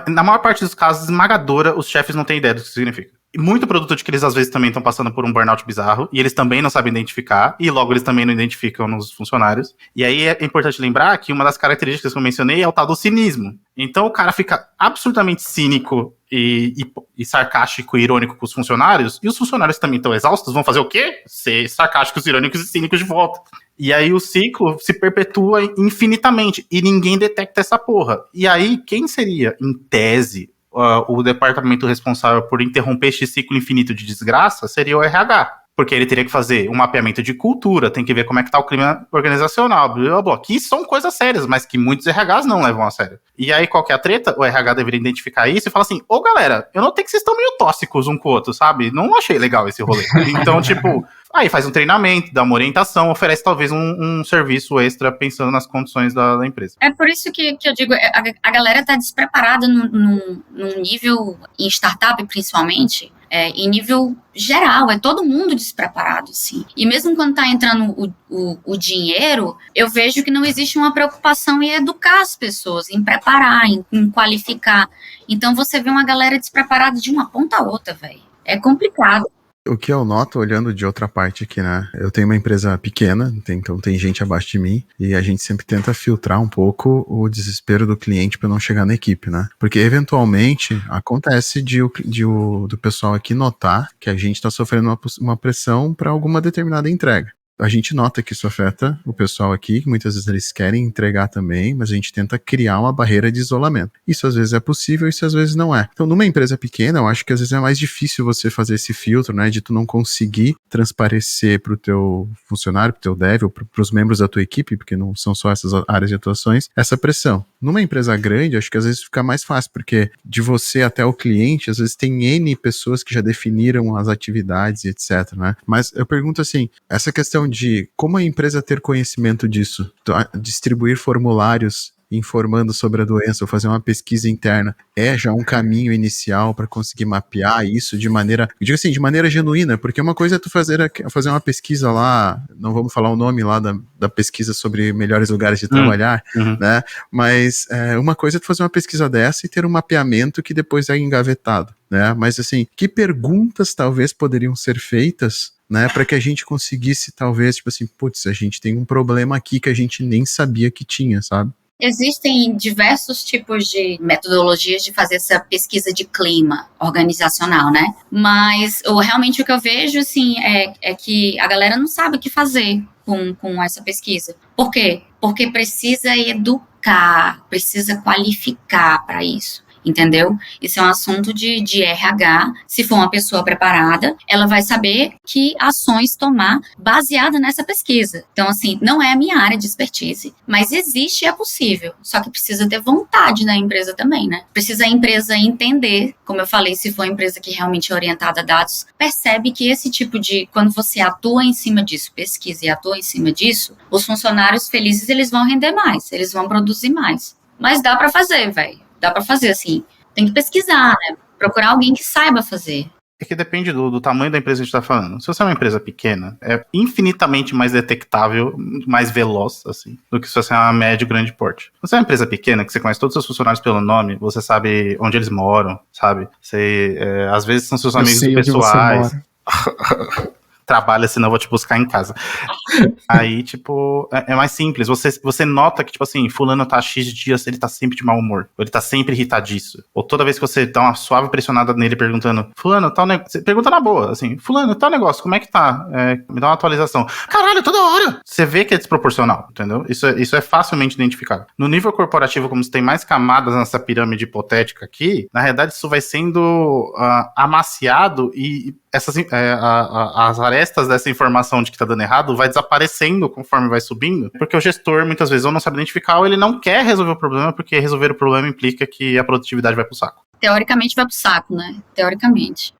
na maior parte dos casos, esmagadora, os chefes não têm ideia do que isso significa. Muito produto de que eles às vezes também estão passando por um burnout bizarro, e eles também não sabem identificar, e logo eles também não identificam nos funcionários. E aí é importante lembrar que uma das características que eu mencionei é o tal do cinismo. Então o cara fica absurdamente cínico e sarcástico e irônico com os funcionários, e os funcionários também estão exaustos, vão fazer o quê? Ser sarcásticos, irônicos e cínicos de volta. E aí o ciclo se perpetua infinitamente, e ninguém detecta essa porra. E aí, quem seria, em tese, o departamento responsável por interromper este ciclo infinito de desgraça seria o RH. Porque ele teria que fazer um mapeamento de cultura, tem que ver como é que tá o clima organizacional, blá, blá, blá, que são coisas sérias, mas que muitos RHs não levam a sério. E aí, qual que é a treta? O RH deveria identificar isso e falar assim, ô galera, eu notei que vocês estão meio tóxicos um com o outro, sabe? Não achei legal esse rolê. Então, tipo, aí faz um treinamento, dá uma orientação, oferece talvez um serviço extra pensando nas condições da empresa. É por isso que eu digo, a galera tá despreparada num nível, em startup principalmente, em nível geral, é todo mundo despreparado, assim. E mesmo quando tá entrando o dinheiro, eu vejo que não existe uma preocupação em educar as pessoas, em preparar, em qualificar. Então você vê uma galera despreparada de uma ponta a outra, velho. É complicado. O que eu noto, olhando de outra parte aqui, né? Eu tenho uma empresa pequena, então tem gente abaixo de mim, e a gente sempre tenta filtrar um pouco o desespero do cliente para não chegar na equipe, né? Porque, eventualmente, acontece do pessoal aqui notar que a gente está sofrendo uma pressão para alguma determinada entrega. A gente nota que isso afeta o pessoal aqui, que muitas vezes eles querem entregar também, mas a gente tenta criar uma barreira de isolamento. Isso às vezes é possível, isso às vezes não é. Então, numa empresa pequena, eu acho que às vezes é mais difícil você fazer esse filtro, né, de tu não conseguir transparecer pro teu funcionário, pro teu dev, ou pros membros da tua equipe, porque não são só essas áreas de atuações, essa pressão. Numa empresa grande, acho que às vezes fica mais fácil, porque de você até o cliente, às vezes tem N pessoas que já definiram as atividades e etc, né? Mas eu pergunto assim, essa questão de como a empresa ter conhecimento disso, distribuir formulários informando sobre a doença ou fazer uma pesquisa interna, é já um caminho inicial para conseguir mapear isso de maneira, eu digo assim, de maneira genuína, porque uma coisa é tu fazer uma pesquisa lá, não vamos falar o nome lá da pesquisa sobre melhores lugares de trabalhar, né, mas uma coisa é tu fazer uma pesquisa dessa e ter um mapeamento que depois é engavetado, né, mas assim, que perguntas talvez poderiam ser feitas, né, para que a gente conseguisse talvez, tipo assim, putz, a gente tem um problema aqui que a gente nem sabia que tinha, sabe? Existem diversos tipos de metodologias de fazer essa pesquisa de clima organizacional, né? Mas realmente o que eu vejo, assim, é que a galera não sabe o que fazer com essa pesquisa. Por quê? Porque precisa educar, precisa qualificar para isso. Entendeu? Isso é um assunto de RH. Se for uma pessoa preparada, ela vai saber que ações tomar baseada nessa pesquisa. Então, assim, não é a minha área de expertise, mas existe e é possível. Só que precisa ter vontade da empresa também, né? Precisa a empresa entender, como eu falei, se for uma empresa que realmente é orientada a dados, percebe que esse tipo de, quando você atua em cima disso, pesquisa e atua em cima disso, os funcionários felizes, eles vão render mais, eles vão produzir mais. Mas dá pra fazer, velho. Dá pra fazer, assim, tem que pesquisar, né? Procurar alguém que saiba fazer. É que depende do tamanho da empresa que a gente tá falando. Se você é uma empresa pequena, é infinitamente mais detectável, mais veloz, assim, do que se você é uma média e grande porte. Se você é uma empresa pequena, que você conhece todos os seus funcionários pelo nome, você sabe onde eles moram, sabe? Você, às vezes são seus amigos pessoais. Trabalha, senão eu vou te buscar em casa. Aí, tipo, é mais simples. Você nota que, tipo assim, fulano tá X dias, ele tá sempre de mau humor. Ou ele tá sempre irritadiço. Ou toda vez que você dá uma suave pressionada nele perguntando, fulano, tal negócio. Você pergunta na boa, assim, fulano, tal negócio, como é que tá? Me dá uma atualização. Caralho, toda hora! Você vê que é desproporcional, entendeu? Isso é facilmente identificado. No nível corporativo, como você tem mais camadas nessa pirâmide hipotética aqui, na realidade isso vai sendo amaciado e as arestas dessa informação de que tá dando errado vai desaparecendo conforme vai subindo, porque o gestor muitas vezes ou não sabe identificar ou ele não quer resolver o problema, porque resolver o problema implica que a produtividade vai pro saco. Teoricamente vai pro saco, né? Teoricamente.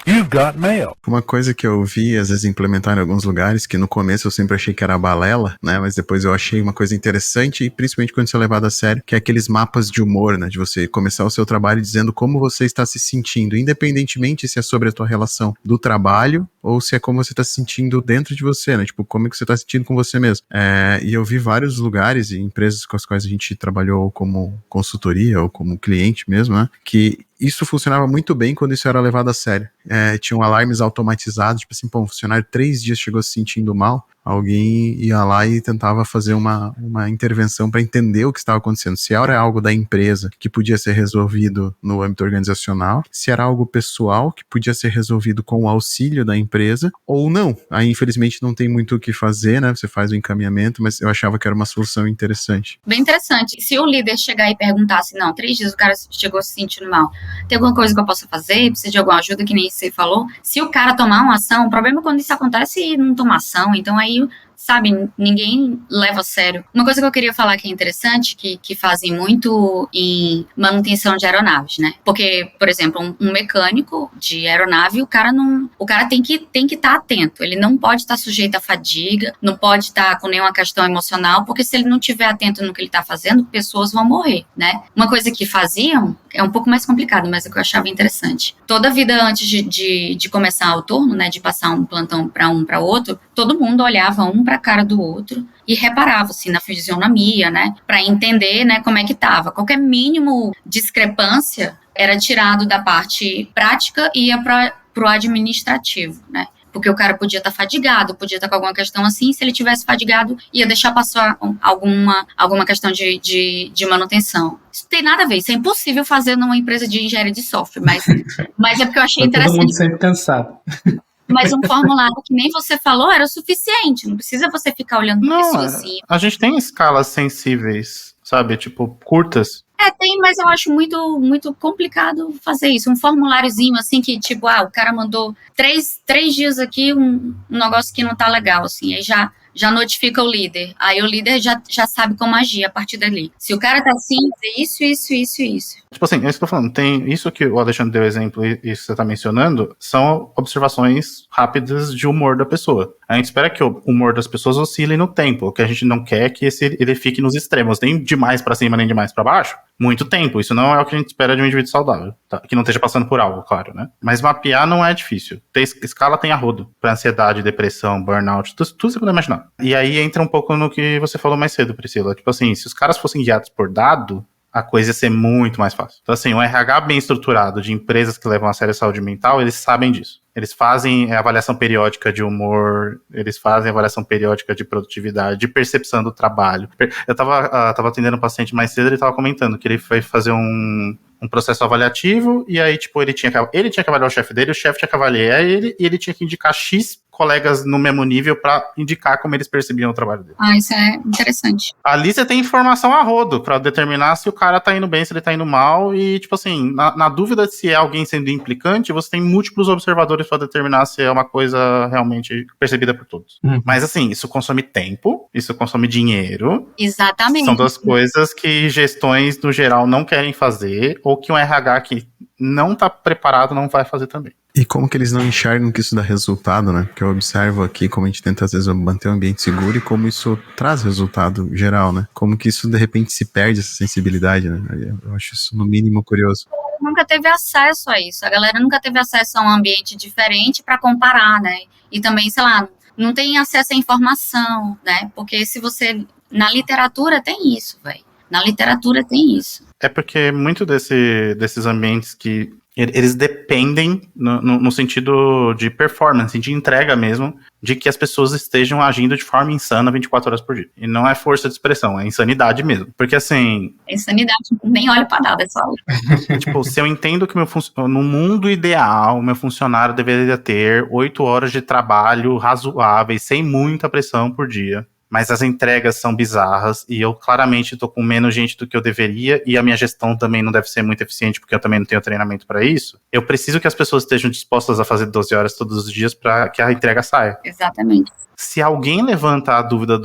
You've got mail. Uma coisa que eu vi, às vezes, implementar em alguns lugares, que no começo eu sempre achei que era balela, né, mas depois eu achei uma coisa interessante, e principalmente quando isso é levado a sério, que é aqueles mapas de humor, né, de você começar o seu trabalho dizendo como você está se sentindo, independentemente se é sobre a tua relação do trabalho, ou se é como você está se sentindo dentro de você, né, tipo, como é que você está se sentindo com você mesmo. E eu vi vários lugares e empresas com as quais a gente trabalhou como consultoria, ou como cliente mesmo, né, que isso funcionava muito bem quando isso era levado a sério. Tinham alarmes automatizados, tipo assim, pô, um funcionário 3 dias chegou se sentindo mal, alguém ia lá e tentava fazer uma intervenção para entender o que estava acontecendo. Se era algo da empresa que podia ser resolvido no âmbito organizacional, se era algo pessoal que podia ser resolvido com o auxílio da empresa, ou não. Aí, infelizmente, não tem muito o que fazer, né? Você faz o encaminhamento, mas eu achava que era uma solução interessante. Bem interessante. Se o líder chegar e perguntar assim, não, 3 dias o cara chegou se sentindo mal, tem alguma coisa que eu possa fazer? Precisa de alguma ajuda, que nem você falou? Se o cara tomar uma ação, o problema é quando isso acontece e não toma ação, então aí, sabe, ninguém leva a sério. Uma coisa que eu queria falar que é interessante, que fazem muito em manutenção de aeronaves, né? Porque, por exemplo, um mecânico de aeronave, o cara tem que estar atento, ele não pode estar sujeito à fadiga, não pode estar com nenhuma questão emocional, porque se ele não estiver atento no que ele está fazendo, pessoas vão morrer, né? Uma coisa que faziam, é um pouco mais complicado, mas é o que eu achava interessante. Toda a vida antes de começar o turno, né, de passar um plantão para um para outro, todo mundo olhava um para a cara do outro e reparava assim na fisionomia, né, para entender, né, como é que tava. Qualquer mínimo discrepância era tirado da parte prática e ia para o administrativo, né? Porque o cara podia estar fadigado, podia estar com alguma questão assim, se ele tivesse fadigado, ia deixar passar alguma questão de manutenção. Isso tem nada a ver, isso é impossível fazer numa empresa de engenharia de software, mas é porque eu achei interessante. Todo mundo sempre cansado. Mas um formulário que nem você falou era o suficiente, não precisa você ficar olhando para isso assim. A gente tem escalas sensíveis, sabe, tipo, curtas. Tem, mas eu acho muito, muito complicado fazer isso. Um formuláriozinho, assim, que, tipo, o cara mandou 3 dias aqui, um negócio que não tá legal, assim, aí já notifica o líder. Aí o líder já sabe como agir a partir dali. Se o cara tá assim, isso. Tipo assim, é isso que eu tô falando. Tem isso que o Alexandre deu exemplo e isso que você tá mencionando, são observações rápidas de humor da pessoa. A gente espera que o humor das pessoas oscile no tempo. O que a gente não quer é que ele fique nos extremos, nem demais pra cima, nem demais pra baixo. Muito tempo. Isso não é o que a gente espera de um indivíduo saudável. Tá? Que não esteja passando por algo, claro, né? Mas mapear não é difícil. Escala tem a rodo. Pra ansiedade, depressão, burnout, tudo você pode imaginar. E aí entra um pouco no que você falou mais cedo, Priscila. Tipo assim, se os caras fossem guiados por dado, a coisa ia ser muito mais fácil. Então assim, um RH bem estruturado de empresas que levam a sério a saúde mental, eles sabem disso. Eles fazem avaliação periódica de humor, eles fazem avaliação periódica de produtividade, de percepção do trabalho. Eu tava atendendo um paciente mais cedo, ele tava comentando que ele foi fazer um processo avaliativo, e aí, tipo, ele tinha que avaliar o chefe dele, o chefe tinha que avaliar ele, e ele tinha que indicar X colegas no mesmo nível para indicar como eles percebiam o trabalho dele. Isso é interessante. Ali você tem informação a rodo para determinar se o cara tá indo bem, se ele tá indo mal, e, tipo assim, na dúvida de se é alguém sendo implicante, você tem múltiplos observadores para determinar se é uma coisa realmente percebida por todos. Mas, assim, isso consome tempo, isso consome dinheiro. Exatamente. São duas coisas que gestões, no geral, não querem fazer, ou que um RH que não tá preparado não vai fazer também. E como que eles não enxergam que isso dá resultado, né? Porque eu observo aqui como a gente tenta, às vezes, manter um ambiente seguro e como isso traz resultado geral, né? Como que isso, de repente, se perde, essa sensibilidade, né? Eu acho isso, no mínimo, curioso. Nunca teve acesso a isso. A galera nunca teve acesso a um ambiente diferente para comparar, né? E também, sei lá, não tem acesso à informação, né? Porque se você... Na literatura tem isso, velho. Na literatura tem isso. É porque muito desses ambientes que eles dependem no sentido de performance, de entrega mesmo, de que as pessoas estejam agindo de forma insana 24 horas por dia. E não é força de expressão, é insanidade mesmo. Porque assim... Insanidade, nem olho pra nada, é só... Tipo, se eu entendo que no mundo ideal, meu funcionário deveria ter 8 horas de trabalho razoáveis, sem muita pressão por dia, mas as entregas são bizarras e eu claramente tô com menos gente do que eu deveria e a minha gestão também não deve ser muito eficiente porque eu também não tenho treinamento para isso. Eu preciso que as pessoas estejam dispostas a fazer 12 horas todos os dias para que a entrega saia. Exatamente. Se alguém levanta a dúvida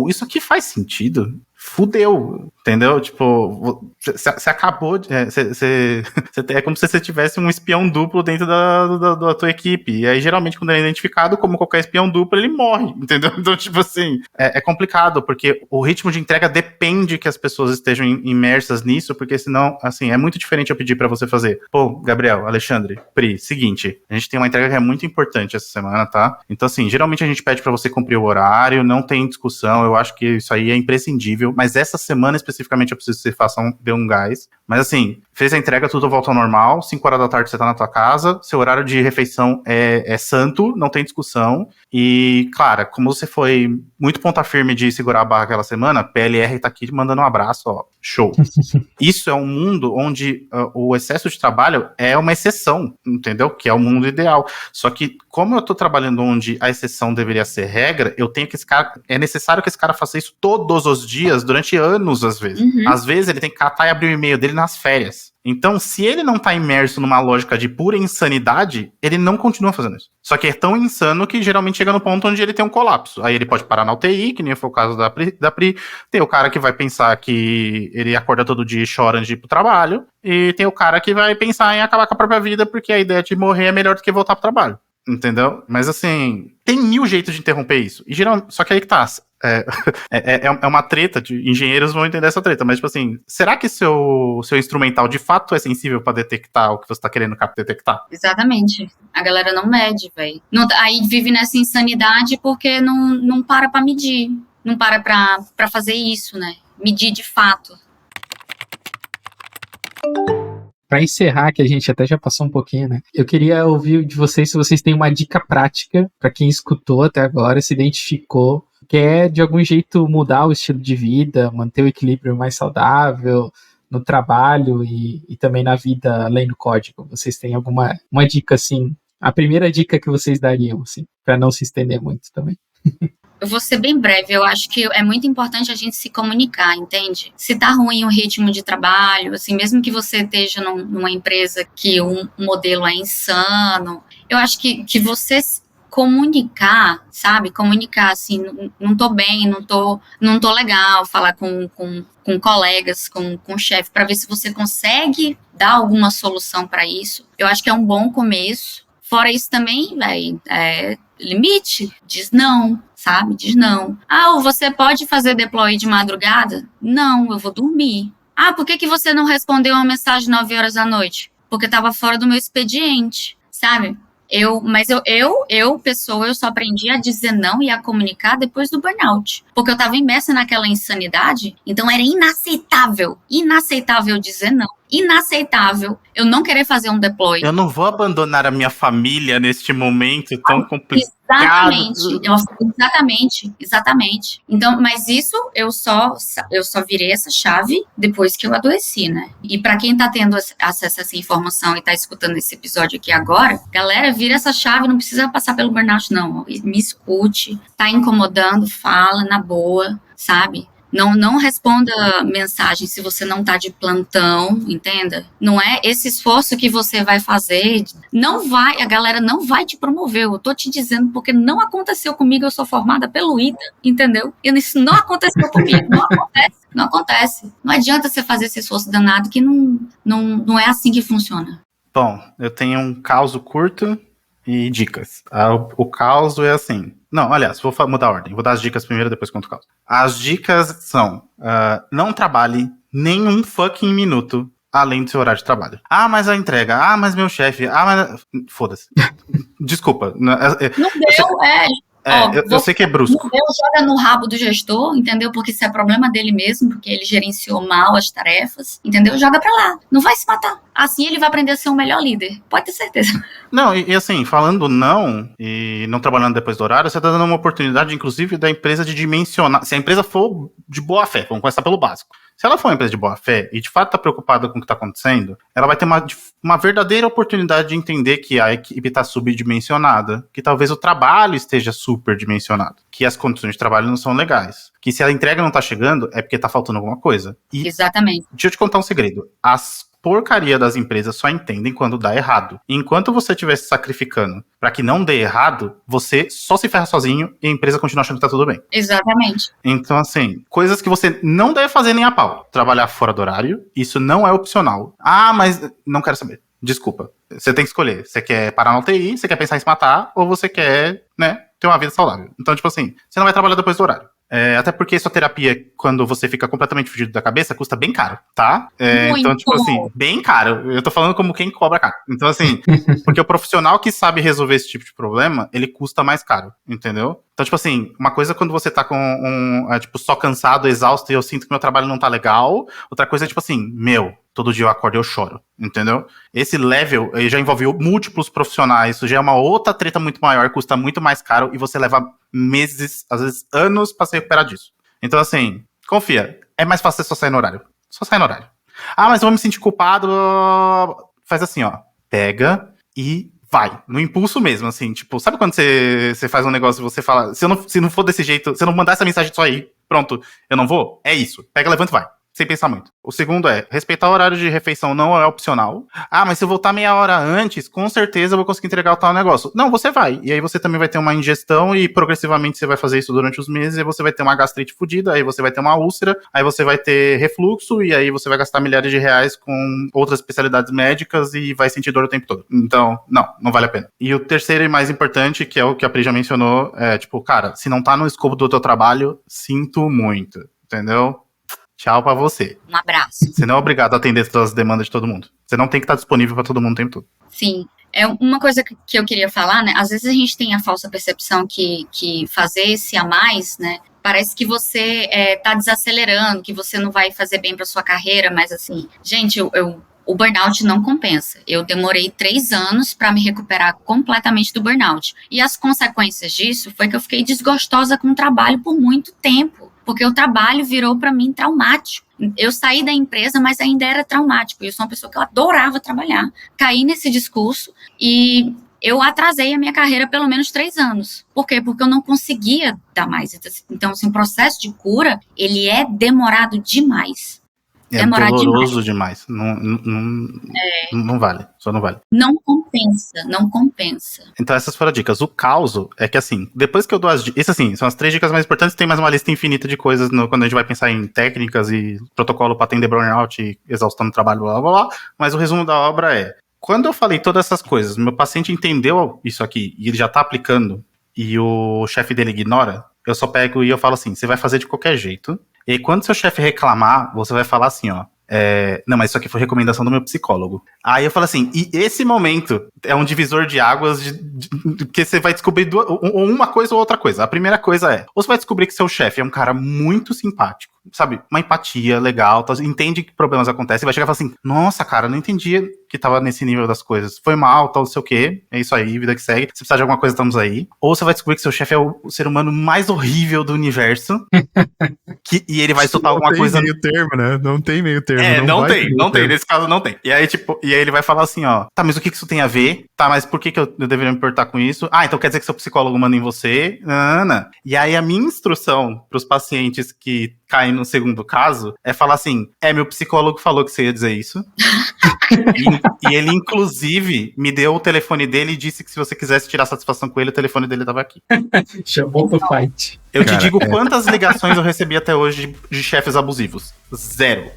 isso aqui faz sentido? Fudeu, entendeu? Tipo, você acabou de... É como se você tivesse um espião duplo dentro da tua equipe. E aí, geralmente, quando ele é identificado como qualquer espião duplo, ele morre, entendeu? Então, tipo assim, é complicado, porque o ritmo de entrega depende que as pessoas estejam imersas nisso, porque senão, assim, é muito diferente eu pedir pra você fazer. Pô, Gabriel, Alexandre, Pri, seguinte, a gente tem uma entrega que é muito importante essa semana, tá? Então, assim, geralmente a gente pede pra você cumprir o horário, não tem discussão, eu acho que isso aí é imprescindível. mas essa semana especificamente eu preciso que você faça dê um gás. Mas assim, fez a entrega, tudo volta ao normal, 5 horas da tarde você tá na tua casa, seu horário de refeição é santo, não tem discussão. E, Clara, como você foi muito ponta firme de segurar a barra aquela semana, PLR tá aqui mandando um abraço, ó, show. Isso é um mundo onde o excesso de trabalho é uma exceção, entendeu? Que é o mundo ideal. Só que, como eu tô trabalhando onde a exceção deveria ser regra, eu tenho que é necessário que esse cara faça isso todos os dias, durante anos, às vezes. Às vezes ele tem que catar e abrir o e-mail dele nas férias. Então, se ele não tá imerso numa lógica de pura insanidade, ele não continua fazendo isso. Só que é tão insano que geralmente chega no ponto onde ele tem um colapso. Aí ele pode parar na UTI, que nem foi o caso da Pri. Tem o cara que vai pensar que ele acorda todo dia e chora antes de ir pro trabalho. E tem o cara que vai pensar em acabar com a própria vida porque a ideia de morrer é melhor do que voltar pro trabalho. Entendeu? Mas assim, tem 1000 jeitos de interromper isso. E geralmente, só que aí que tá. É uma treta, engenheiros vão entender essa treta, mas tipo assim, será que seu instrumental de fato é sensível pra detectar o que você tá querendo detectar? Exatamente. A galera não mede, velho. Aí vive nessa insanidade porque não para pra medir. Não para pra fazer isso, né? Medir de fato. Para encerrar, que a gente até já passou um pouquinho, né? Eu queria ouvir de vocês se vocês têm uma dica prática para quem escutou até agora, se identificou, quer de algum jeito mudar o estilo de vida, manter o equilíbrio mais saudável no trabalho e também na vida além do código. Vocês têm alguma dica assim? A primeira dica que vocês dariam, assim, para não se estender muito também. Eu vou ser bem breve, eu acho que é muito importante a gente se comunicar, entende? Se tá ruim o ritmo de trabalho, assim, mesmo que você esteja numa empresa que um modelo é insano, eu acho que você comunicar, sabe? Comunicar, assim, não tô bem, não tô legal, falar com colegas, com chefe, para ver se você consegue dar alguma solução para isso. Eu acho que é um bom começo. Fora isso também, velho, limite, diz não, sabe? Diz não. Ah, você pode fazer deploy de madrugada? Não, eu vou dormir. Ah, por que você não respondeu uma mensagem 9 horas da noite? Porque estava fora do meu expediente, sabe? Eu só aprendi a dizer não e a comunicar depois do burnout. Porque eu estava imersa naquela insanidade, então era inaceitável dizer não. Inaceitável eu não querer fazer um deploy. Eu não vou abandonar a minha família neste momento tão complicado. Exatamente. Então, mas isso eu só virei essa chave depois que eu adoeci, né? E para quem tá tendo acesso a essa informação e tá escutando esse episódio aqui agora, galera, vira essa chave, não precisa passar pelo burnout, não. Me escute, tá incomodando, fala na boa, sabe? Não responda mensagem se você não tá de plantão, entenda? Não é esse esforço que você vai fazer, a galera não vai te promover, eu tô te dizendo porque não aconteceu comigo, eu sou formada pelo ITA, entendeu? E isso não aconteceu comigo, não acontece. Não adianta você fazer esse esforço danado que não é assim que funciona. Bom, eu tenho um caso curto e dicas. O caos é assim. Não, aliás, vou mudar a ordem. Vou dar as dicas primeiro, depois conto o caos. As dicas são: não trabalhe nenhum fucking minuto além do seu horário de trabalho. Ah, mas a entrega. Ah, mas meu chefe. Ah, mas. Foda-se. Desculpa. Não deu, eu sei que é brusco. Não deu, joga no rabo do gestor, entendeu? Porque isso é problema dele mesmo, porque ele gerenciou mal as tarefas, entendeu? Joga pra lá. Não vai se matar. Assim ele vai aprender a ser um melhor líder. Pode ter certeza. Não, e assim, falando não, e não trabalhando depois do horário, você tá dando uma oportunidade, inclusive, da empresa de dimensionar. Se a empresa for de boa fé, vamos começar pelo básico. Se ela for uma empresa de boa fé e de fato está preocupada com o que está acontecendo, ela vai ter uma verdadeira oportunidade de entender que a equipe está subdimensionada, que talvez o trabalho esteja superdimensionado, que as condições de trabalho não são legais, que se a entrega não está chegando é porque está faltando alguma coisa. E exatamente. Deixa eu te contar um segredo. As porcaria das empresas só entendem quando dá errado. E enquanto você estiver se sacrificando para que não dê errado, você só se ferra sozinho e a empresa continua achando que tá tudo bem. Exatamente. Então, assim, coisas que você não deve fazer nem a pau. Trabalhar fora do horário, isso não é opcional. Ah, mas não quero saber. Desculpa. Você tem que escolher. Você quer parar na UTI, você quer pensar em se matar, ou você quer, né, ter uma vida saudável. Então, tipo assim, você não vai trabalhar depois do horário. Até porque sua terapia, quando você fica completamente fugido da cabeça, custa bem caro, tá? Então, tipo assim, bem caro. Eu tô falando como quem cobra caro. Então, assim, porque o profissional que sabe resolver esse tipo de problema, ele custa mais caro, entendeu? Então, tipo assim, uma coisa é quando você tá com tipo, só cansado, exausto, e eu sinto que meu trabalho não tá legal. Outra coisa é, tipo assim, todo dia eu acordo e eu choro, entendeu? Esse level já envolveu múltiplos profissionais, isso já é uma outra treta muito maior, custa muito mais caro, e você leva meses, às vezes anos, pra se recuperar disso. Então, assim, confia, é mais fácil você só sair no horário. Só sair no horário. Ah, mas eu vou me sentir culpado. Faz assim, ó. Pega e vai. No impulso mesmo, assim. Tipo, sabe quando você faz um negócio e você fala, se não for desse jeito, se eu não mandar essa mensagem só aí, pronto, eu não vou? É isso. Pega, levanta e vai. Sem pensar muito. O segundo é, respeitar o horário de refeição não é opcional. Ah, mas se eu voltar meia hora antes, com certeza eu vou conseguir entregar o tal negócio. Não, você vai. E aí você também vai ter uma ingestão e progressivamente você vai fazer isso durante os meses, e você vai ter uma gastrite fodida, aí você vai ter uma úlcera, aí você vai ter refluxo, e aí você vai gastar milhares de reais com outras especialidades médicas e vai sentir dor o tempo todo. Então, não vale a pena. E o terceiro e mais importante, que é o que a Pri já mencionou, é tipo, cara, se não tá no escopo do teu trabalho, sinto muito, entendeu? Tchau pra você. Um abraço. Você não é obrigado a atender todas as demandas de todo mundo. Você não tem que estar disponível pra todo mundo o tempo todo. Sim. É uma coisa que eu queria falar, né? Às vezes a gente tem a falsa percepção que fazer esse a mais, né? Parece que você tá desacelerando, que você não vai fazer bem pra sua carreira, mas assim, gente, o burnout não compensa. Eu demorei 3 anos para me recuperar completamente do burnout. E as consequências disso foi que eu fiquei desgostosa com o trabalho por muito tempo. Porque o trabalho virou para mim traumático. Eu saí da empresa, mas ainda era traumático. Eu sou uma pessoa que eu adorava trabalhar. Caí nesse discurso e eu atrasei a minha carreira pelo menos 3 anos. Por quê? Porque eu não conseguia dar mais. Então, assim, o processo de cura, ele é demorado demais. É doloroso demais. Não vale. Só não vale. Não compensa. Então essas foram as dicas. O caos é que, assim, depois que eu dou as dicas... Isso, assim, são as 3 dicas mais importantes. Tem mais uma lista infinita de coisas quando a gente vai pensar em técnicas e protocolo para atender burnout e exaustão no trabalho, blá, blá, blá. Mas o resumo da obra é... Quando eu falei todas essas coisas, meu paciente entendeu isso aqui e ele já tá aplicando e o chefe dele ignora, eu só pego e eu falo assim, você vai fazer de qualquer jeito. E aí, quando seu chefe reclamar, você vai falar assim, ó, não, mas isso aqui foi recomendação do meu psicólogo. Aí eu falo assim, e esse momento é um divisor de águas que você vai descobrir uma coisa ou outra coisa. A primeira coisa é, ou você vai descobrir que seu chefe é um cara muito simpático, sabe, uma empatia legal, entende que problemas acontecem, e vai chegar e falar assim, nossa, cara, eu não entendia que tava nesse nível das coisas, foi mal, tal, não sei o quê, é isso aí, vida que segue, se precisar de alguma coisa, estamos aí. Ou você vai descobrir que seu chefe é o ser humano mais horrível do universo, e ele vai soltar alguma coisa... Não tem meio termo, né? Não tem meio termo. Não tem, nesse caso não tem. E aí, tipo, ele vai falar assim, ó, tá, mas o que isso tem a ver? Tá, mas por que eu deveria me importar com isso? Ah, então quer dizer que seu psicólogo manda em você? Não. E aí a minha instrução pros pacientes que caem no segundo caso é falar assim, meu psicólogo falou que você ia dizer isso. E ele, inclusive, me deu o telefone dele e disse que se você quisesse tirar satisfação com ele, o telefone dele tava aqui. Chamou pro fight. Eu te digo quantas ligações eu recebi até hoje de chefes abusivos. 0.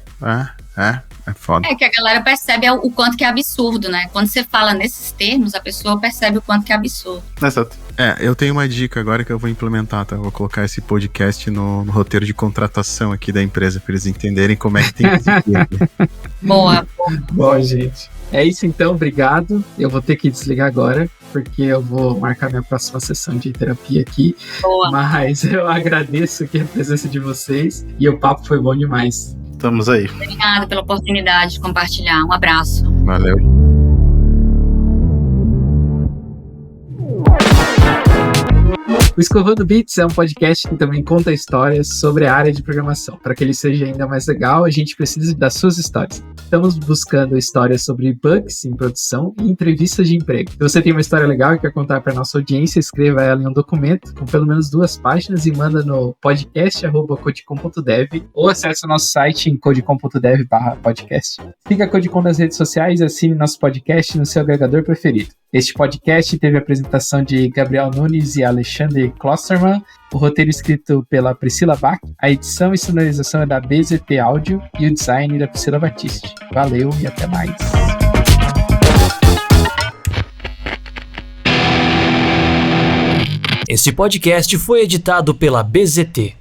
É foda. É que a galera percebe o quanto que é absurdo, né? Quando você fala nesses termos, a pessoa percebe o quanto que é absurdo. Exato. Eu tenho uma dica agora que eu vou implementar, tá? Eu vou colocar esse podcast no roteiro de contratação aqui da empresa, pra eles entenderem como é que tem que seguir. Boa. Bom, gente. É isso então, obrigado. Eu vou ter que desligar agora, porque eu vou marcar minha próxima sessão de terapia aqui. Boa. Mas eu agradeço aqui a presença de vocês e o papo foi bom demais. Estamos aí. Obrigada pela oportunidade de compartilhar. Um abraço. Valeu. O Escovando Bits é um podcast que também conta histórias sobre a área de programação. Para que ele seja ainda mais legal, a gente precisa das suas histórias. Estamos buscando histórias sobre bugs em produção e entrevistas de emprego. Se você tem uma história legal e quer contar para nossa audiência, escreva ela em um documento com pelo menos 2 páginas e manda no podcast@codecom.dev ou acesse o nosso site em codecom.dev/podcast. Siga a Codecom nas redes sociais e assine nosso podcast no seu agregador preferido. Este podcast teve a apresentação de Gabriel Nunes e Alexandre Klosterman, o roteiro escrito pela Priscila Bach, a edição e sonorização é da BZT Áudio e o design da Priscila Batiste. Valeu e até mais! Este podcast foi editado pela BZT.